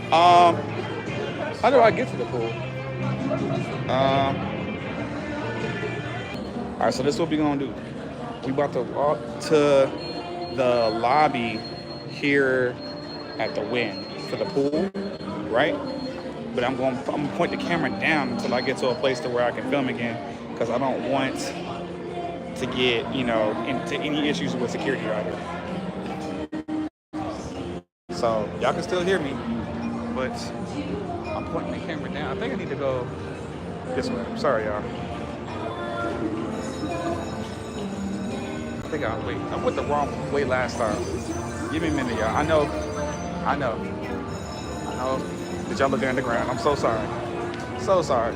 [SPEAKER 1] How do I get to the pool? All right, so this is what we're gonna do. We about to walk to the lobby here at the Wynn for the pool, right? But I'm gonna point the camera down until I get to a place to where I can film again, because I don't want to get, you know, into any issues with security right here. So y'all can still hear me, but I'm pointing the camera down. I think I need to go this way. Sorry, y'all. think I went the wrong way last time. Give me a minute, y'all. I know that y'all looking at the ground. I'm so sorry. So sorry.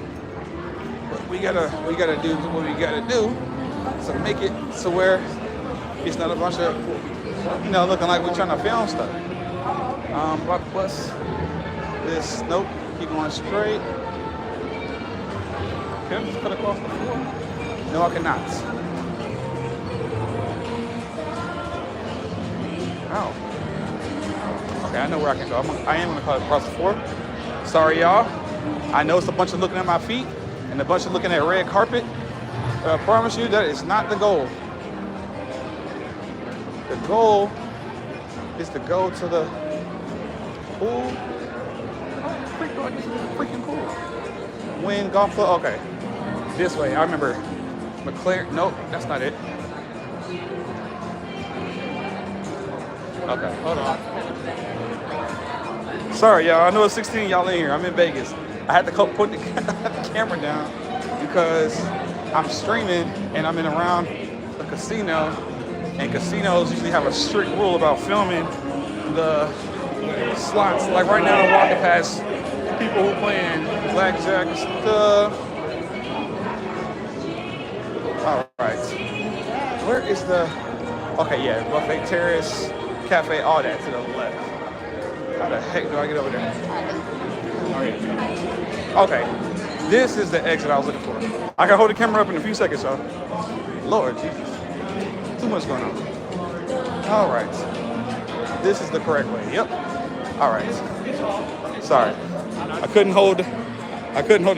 [SPEAKER 1] But we gotta do what we gotta do to make it to where it's not a bunch of, looking like we're trying to film stuff. What's this? Nope. Keep going straight. Can I just cut across the floor? No, I cannot. Oh. Okay, I know where I can go. I am gonna cut across the floor. Sorry, y'all. I know it's a bunch of looking at my feet and a bunch of looking at red carpet. But I promise you that is not the goal. The goal is to go to the pool. Oh, freaking cool. Wynn Golf Club. Okay. This way. I remember McLaren. Nope, that's not it. Okay, hold on. Sorry, y'all. I know it's 16 y'all in here. I'm in Vegas. I had to put the camera down because I'm streaming and I'm in around a casino. And casinos usually have a strict rule about filming the slots. Like right now, I'm walking past people who playing blackjack and stuff. All right. Where is the? Okay, yeah, Buffet Terrace, Cafe, all that to the left. How the heck do I get over there? Okay, this is the exit I was looking for. I can hold the camera up in a few seconds, y'all. Lord Jesus. Too much going on. All right. This is the correct way. Yep. All right. Sorry. I couldn't hold the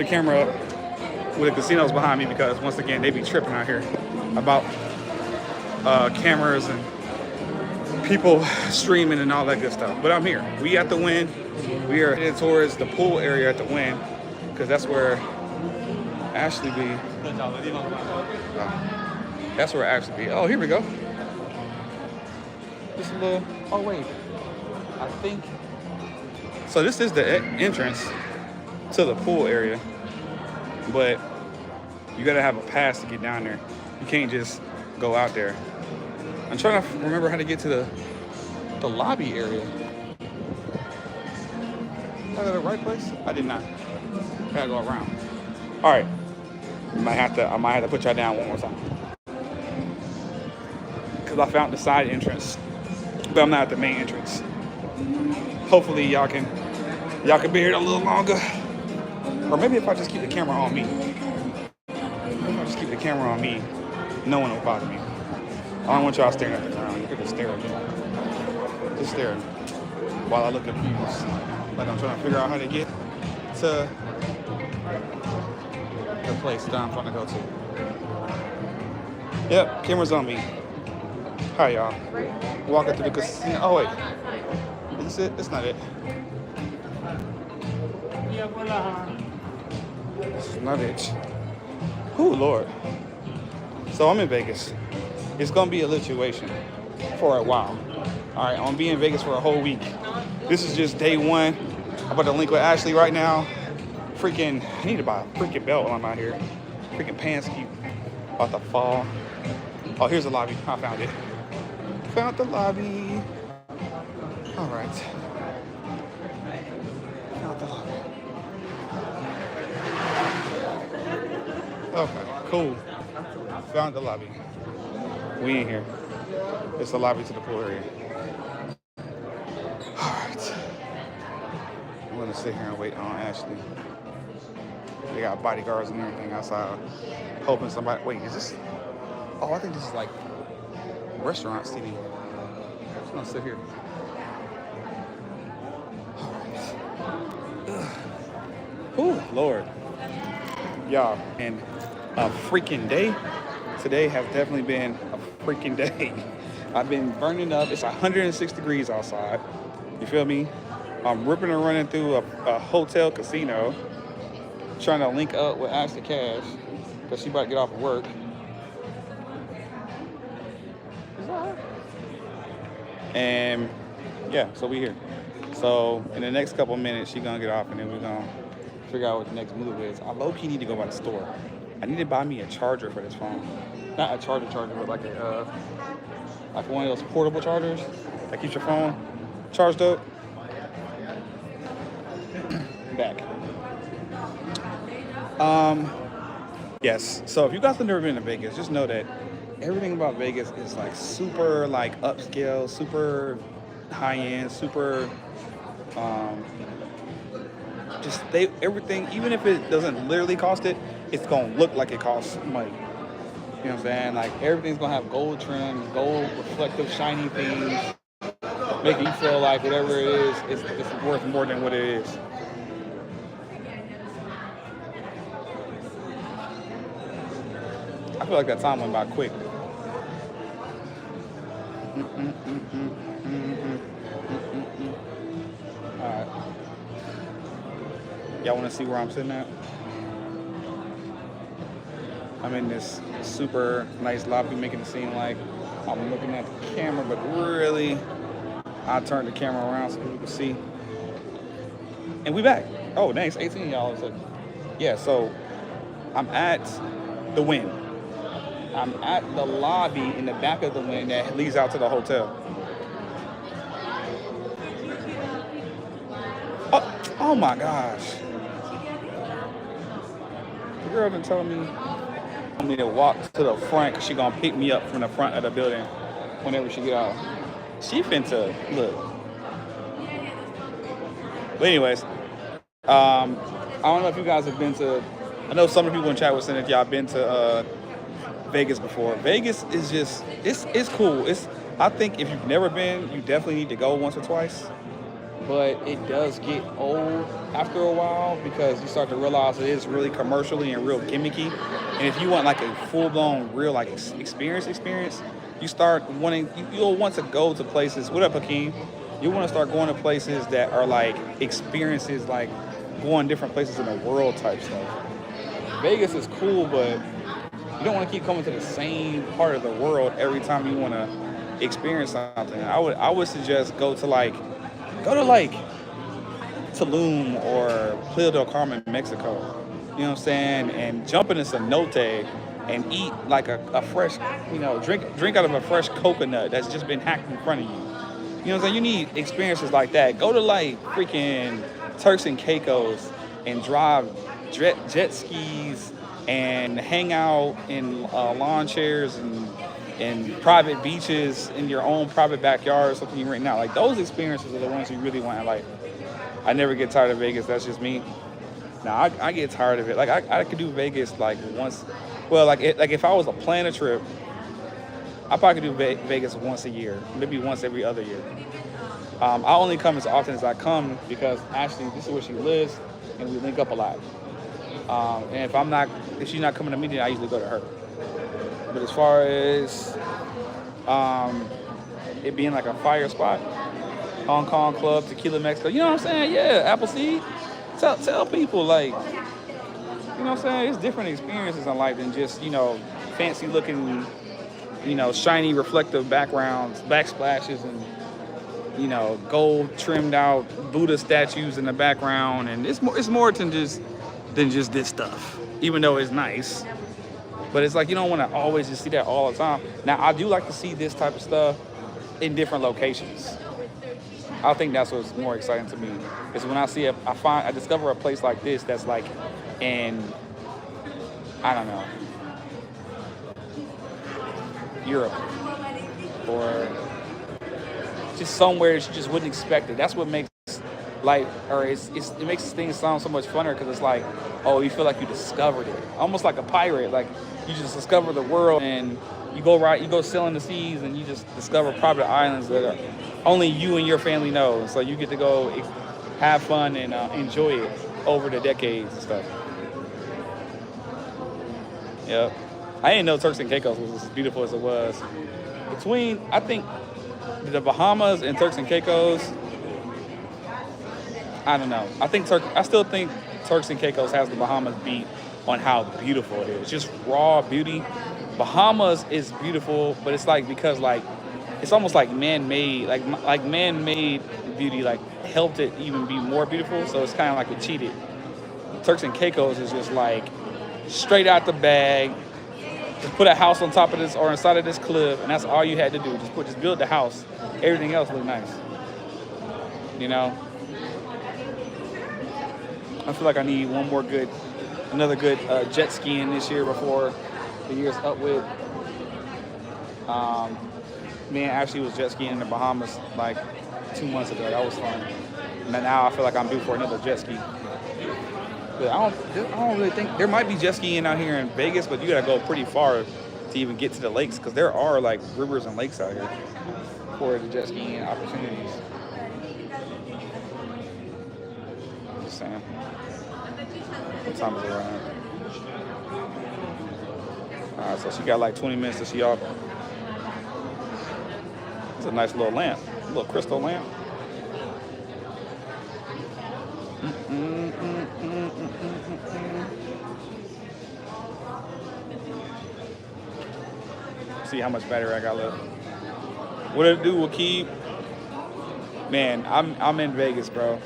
[SPEAKER 1] camera up with the casinos behind me because once again they be tripping out here about cameras and people streaming and all that good stuff. But I'm here. We at the Wynn. We are headed towards the pool area at the Wynn because that's where Ashley be. That's where Ashley be. Oh, here we go. Just a little. Oh wait. I think. So this is the entrance to the pool area, but you gotta have a pass to get down there. You can't just go out there. I'm trying to remember how to get to the lobby area. Is that the right place? I did not. Gotta go around. All right. I might have to put y'all down one more time. Cause I found the side entrance, but I'm not at the main entrance. Hopefully y'all can be here a little longer. Or maybe if I just keep the camera on me. No one will bother me. I don't want y'all staring at the ground. You can just stare at me. Just stare while I look at views. Like I'm trying to figure out how to get to the place that I'm trying to go to. Yep, camera's on me. Hi, y'all. Walking through the casino. Oh, wait. Is this it? It's not it. This is not it. Oh, Lord. So I'm in Vegas. It's going to be a situation for a while. All right, I'm going to be in Vegas for a whole week. This is just day one. I'm about to link with Ashley right now. I need to buy a freaking belt while I'm out here. Freaking pants keep about to fall. Oh, here's the lobby. I found it. Found the lobby. All right. Found the lobby. Okay, cool. Found the lobby. We in here. It's the lobby to the pool area. All right. I'm gonna sit here and wait on Ashley. They got bodyguards and everything outside. Hoping somebody. Wait, is this? Oh, I think this is like restaurant seating. I'm just gonna sit here. All right. Oh, Lord. Y'all, and a freaking day. Today has definitely been a freaking day. I've been burning up. It's 106 degrees outside. You feel me? I'm ripping and running through a hotel casino, trying to link up with Ashley Cash because she about to get off of work. And yeah, so we here. So in the next couple of minutes, she's gonna get off, and then we're gonna figure out what the next move is. I low-key need to go by the store. I need to buy me a charger for this phone. Not a charger, but like one of those portable chargers that keeps your phone charged up. Back. Yes. So if you guys have never been to Vegas, just know that everything about Vegas is like super like upscale, super high end, super everything, even if it doesn't literally cost it, it's gonna look like it costs money. You know what I'm saying? Like everything's gonna have gold trim, gold reflective shiny things, making you feel like whatever it is, it's worth more than what it is. I feel like that time went by quick. Alright. Y'all want to see where I'm sitting at? I'm in this super nice lobby, making it seem like I'm looking at the camera, but really, I turned the camera around so people can see. And we back. Oh, thanks, 18 y'all. Yeah, so I'm at the Wynn. I'm at the lobby in the back of the Wynn that leads out to the hotel. Oh my gosh. The girl been telling me to walk to the front because she's going to pick me up from the front of the building whenever she get out. She finna look. But anyways, I don't know if you guys have been to, I know some of the people in chat were saying that y'all been to Vegas before. Vegas is just, it's cool. I think if you've never been, you definitely need to go once or twice. But it does get old after a while because you start to realize it is really commercially and real gimmicky. And if you want like a full-blown real like experience, you start wanting, you'll want to go to places. What up, Hakeem? You want to start going to places that are like experiences, like going different places in the world type stuff. Vegas is cool, but you don't want to keep coming to the same part of the world every time you want to experience something. I would suggest go to Tulum or Playa del Carmen, Mexico. You know what I'm saying? And jump in a cenote and eat like a fresh, drink out of a fresh coconut that's just been hacked in front of you. You know what I'm saying? You need experiences like that. Go to like freaking Turks and Caicos and drive jet skis and hang out in lawn chairs and private beaches in your own private backyard or something you rent out. Like those experiences are the ones you really want. Like I never get tired of Vegas. That's just me. Now I get tired of it. Like I could do Vegas like once. Well, like if I was to plan a trip, I probably could do Vegas once a year, maybe once every other year. I only come as often as I come because Ashley, this is where she lives, and we link up a lot. And if she's not coming to me, then I usually go to her. But as far as it being like a fire spot, Hong Kong Club, Tequila Mexico, you know what I'm saying? Yeah, Appleseed. Tell people, like, you know what I'm saying? It's different experiences in life than just, fancy looking, shiny reflective backgrounds, backsplashes, and, gold trimmed out Buddha statues in the background. And it's more than just this stuff, even though it's nice. But it's like you don't want to always just see that all the time. Now, I do like to see this type of stuff in different locations. I think that's what's more exciting to me. Is when I see I discover a place like this that's like in, I don't know, Europe or just somewhere that you just wouldn't expect it. That's what makes life, or it makes things sound so much funner because it's like, oh, you feel like you discovered it, almost like a pirate. Like you just discover the world and you go sailing the seas and you just discover private islands that only you and your family know. So you get to go have fun and enjoy it over the decades and stuff. Yep. I didn't know Turks and Caicos was as beautiful as it was. Between, I think, the Bahamas and Turks and Caicos, I don't know. I still think Turks and Caicos has the Bahamas beat on how beautiful it is. Just raw beauty. Bahamas is beautiful, but it's like because like it's almost like man-made, like man-made beauty like helped it even be more beautiful. So it's kind of like it cheated. Turks and Caicos is just like
[SPEAKER 3] straight out the bag. Just put a house on top of this or inside of this cliff, and that's all you had to do. Just build the house. Everything else looked nice. You know? I feel like I need another good jet skiing this year before the year's up with. Me and Ashley was jet skiing in the Bahamas like 2 months ago. That was fun. And then now I feel like I'm due for another jet ski. But I don't really think there might be jet skiing out here in Vegas, but you gotta go pretty far to even get to the lakes because there are like rivers and lakes out here for the jet skiing opportunities. Just saying. What time is it right now? Alright, so she got like 20 minutes to see off. It's a nice little lamp, a little crystal lamp. See how much battery I got left. What it do, Wakib? Man, I'm in Vegas, bro.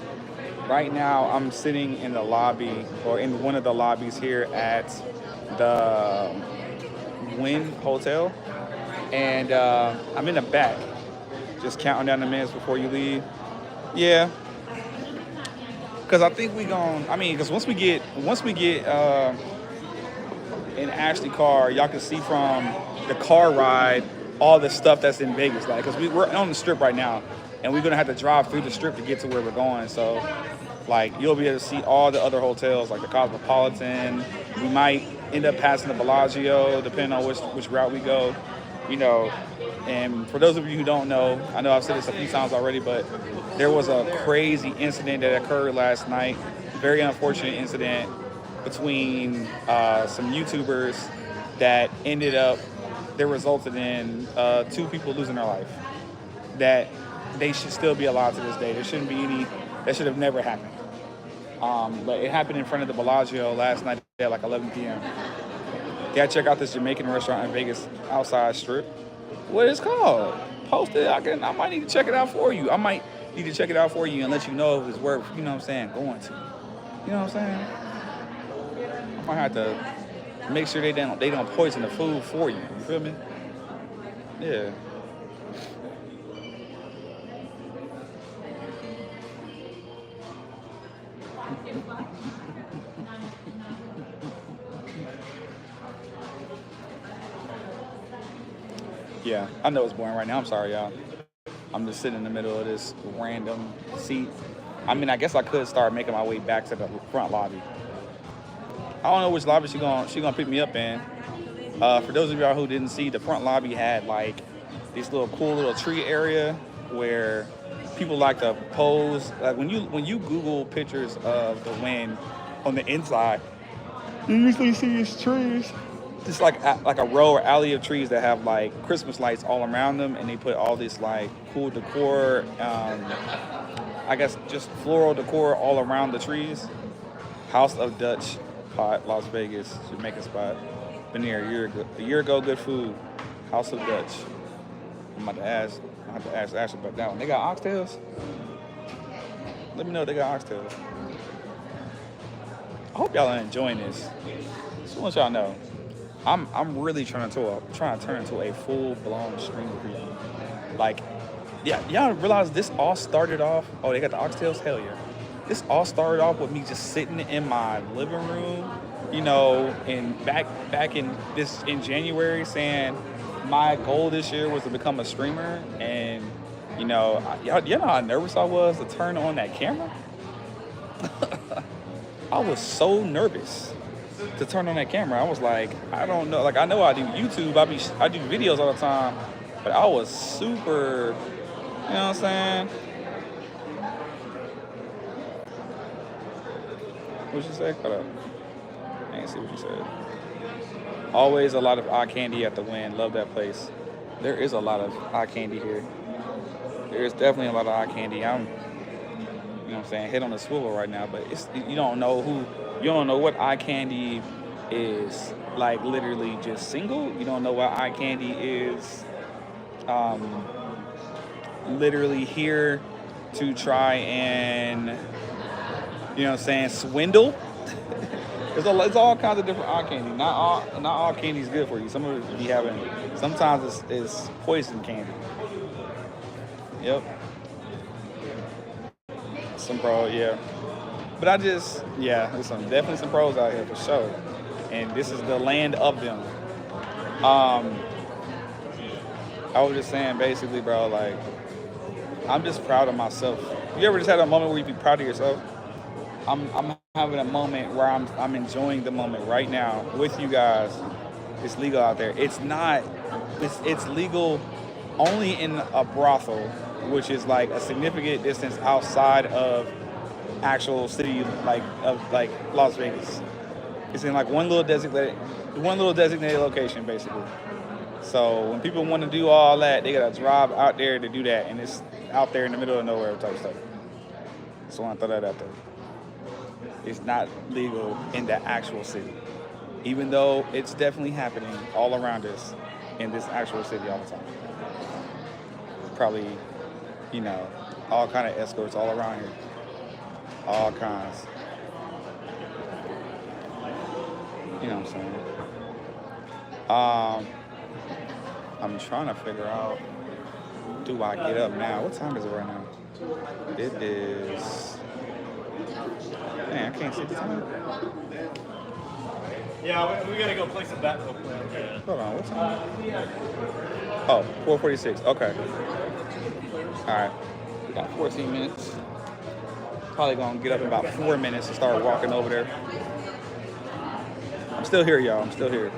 [SPEAKER 3] Right now, I'm sitting in the lobby or in one of the lobbies here at the Wynn Hotel, and I'm in the back, just counting down the minutes before you leave. Yeah, because I think because once we get in Ashley car, y'all can see from the car ride all the stuff that's in Vegas, like, because we're on the strip right now, and we're gonna have to drive through the strip to get to where we're going. So, like, you'll be able to see all the other hotels, like the Cosmopolitan. We might end up passing the Bellagio, depending on which route we go. You know, and for those of you who don't know, I know I've said this a few times already, but there was a crazy incident that occurred last night. Very unfortunate incident between some YouTubers that resulted in 2 people losing their life. That they should still be alive to this day. There shouldn't be any. That should have never happened. But it happened in front of the Bellagio last night at like 11 p.m. Yeah, check out this Jamaican restaurant in Vegas outside strip. What it's called? Post it. I might need to check it out for you. I might need to check it out for you and let you know if it's worth, you know what I'm saying, going to. You know what I'm saying? I might have to make sure they don't poison the food for you. You feel me? Yeah. Yeah, I know it's boring right now. I'm sorry, y'all. I'm just sitting in the middle of this random seat. I mean, I guess I could start making my way back to the front lobby. I don't know which lobby she gonna pick me up in. For those of y'all who didn't see, the front lobby had like this cool little tree area where people like to pose. Like when you Google pictures of the Wynn on the inside, you usually see these trees. Just like a row or alley of trees that have like Christmas lights all around them, and they put all this like cool decor, I guess just floral decor all around the trees. House of Dutch Pot, Las Vegas, Jamaican spot. Been here a year ago, good food. House of Dutch. I have to ask Ashley about that one. They got oxtails? Let me know if they got oxtails. I hope y'all are enjoying this. Just want y'all know. I'm really trying to turn into a full-blown streamer for y'all. Like, yeah, y'all realize this all started off. Oh, they got the oxtails? Hell yeah. This all started off with me just sitting in my living room, you know, and back in January saying my goal this year was to become a streamer, and you know, y'all know how nervous I was to turn on that camera. I was so nervous to turn on that camera. I was like, I don't know. Like, I know I do YouTube. I do videos all the time, but I was super, you know what I'm saying? What'd you say? Hold up. I ain't see what you said. Always a lot of eye candy at the Wynn. Love that place. There is a lot of eye candy here. There is definitely a lot of eye candy. I'm, you know what I'm saying, head on the swivel right now, but you don't know what eye candy is, like, literally just single. You don't know what eye candy is literally here to try and, you know what I'm saying, swindle. It's all kinds of different eye candy. Not all candy is good for you. Some of it be having. Sometimes it's poison candy. Yep. Some pros, yeah. But there's definitely some pros out here for sure. And this is the land of them. I was just saying, basically, bro, like, I'm just proud of myself. You ever just had a moment where you be proud of yourself? I'm having a moment where I'm enjoying the moment right now with you guys. It's legal out there. It's not. It's legal only in a brothel, which is like a significant distance outside of actual city, like Las Vegas. It's in like one little designated location, basically. So when people want to do all that, they gotta drive out there to do that, and it's out there in the middle of nowhere type stuff. So I want to throw that out there. It's not legal in the actual city, even though it's definitely happening all around us in this actual city all the time. Probably, all kind of escorts all around here, all kinds. You know what I'm saying? I'm trying to figure out, do I get up now? What time is it right now? It is, man, I can't see the time.
[SPEAKER 2] Yeah, we gotta go play some bat real quick.
[SPEAKER 3] Hold on, what time? Oh, 4:46, okay. All right, we got 14 minutes. Probably gonna get up in about 4 minutes and start walking over there. I'm still here, y'all, I'm still here.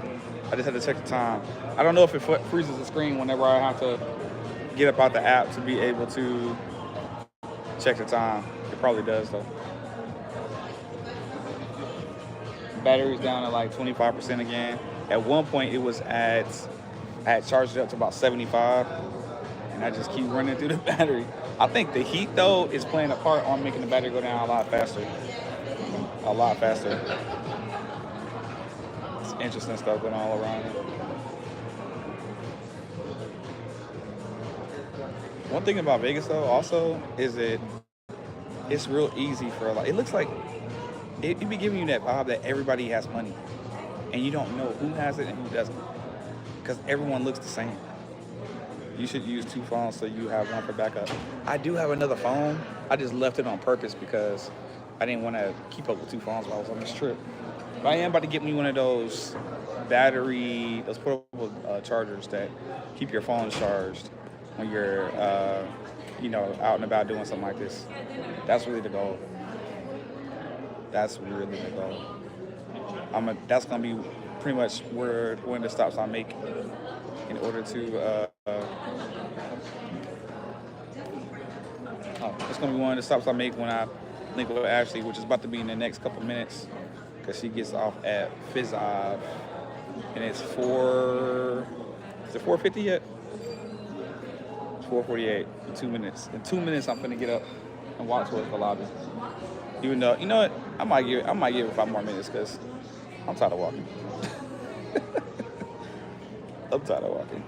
[SPEAKER 3] I just had to check the time. I don't know if it freezes the screen whenever I have to get up out the app to be able to check the time. It probably does, though. Battery's down to like 25% again. At one point, it was I had charged it up to about 75, and I just keep running through the battery. I think the heat, though, is playing a part on making the battery go down a lot faster. A lot faster. It's interesting stuff going on all around it. One thing about Vegas, though, also, is it's real easy for, like, it looks like it be giving you that vibe that everybody has money, and you don't know who has it and who doesn't, because everyone looks the same. You should use 2 phones so you have one for backup. I do have another phone. I just left it on purpose because I didn't want to keep up with 2 phones while I was on this trip. But I am about to get me one of those portable chargers that keep your phone charged when you're, out and about doing something like this. That's really the goal. That's really the goal. That's gonna be pretty much one of the stops I make in order to. It's gonna be one of the stops I make when I link with Ashley, which is about to be in the next couple minutes, because she gets off at Fizz-Ave, and it's 4:50 yet? It's 4:48. In 2 minutes. In 2 minutes, I'm gonna get up and walk towards the lobby. Even though, you know what? I might give it 5 more minutes because I'm tired of walking. I'm tired of walking.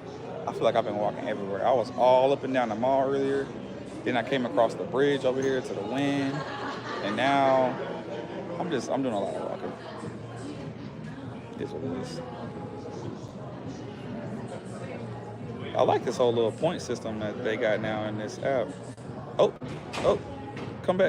[SPEAKER 3] I feel like I've been walking everywhere. I was all up and down the mall earlier. Then I came across the bridge over here to the Wynn. And now I'm doing a lot of walking. It is what it is. I like this whole little point system that they got now in this app. Oh, come back.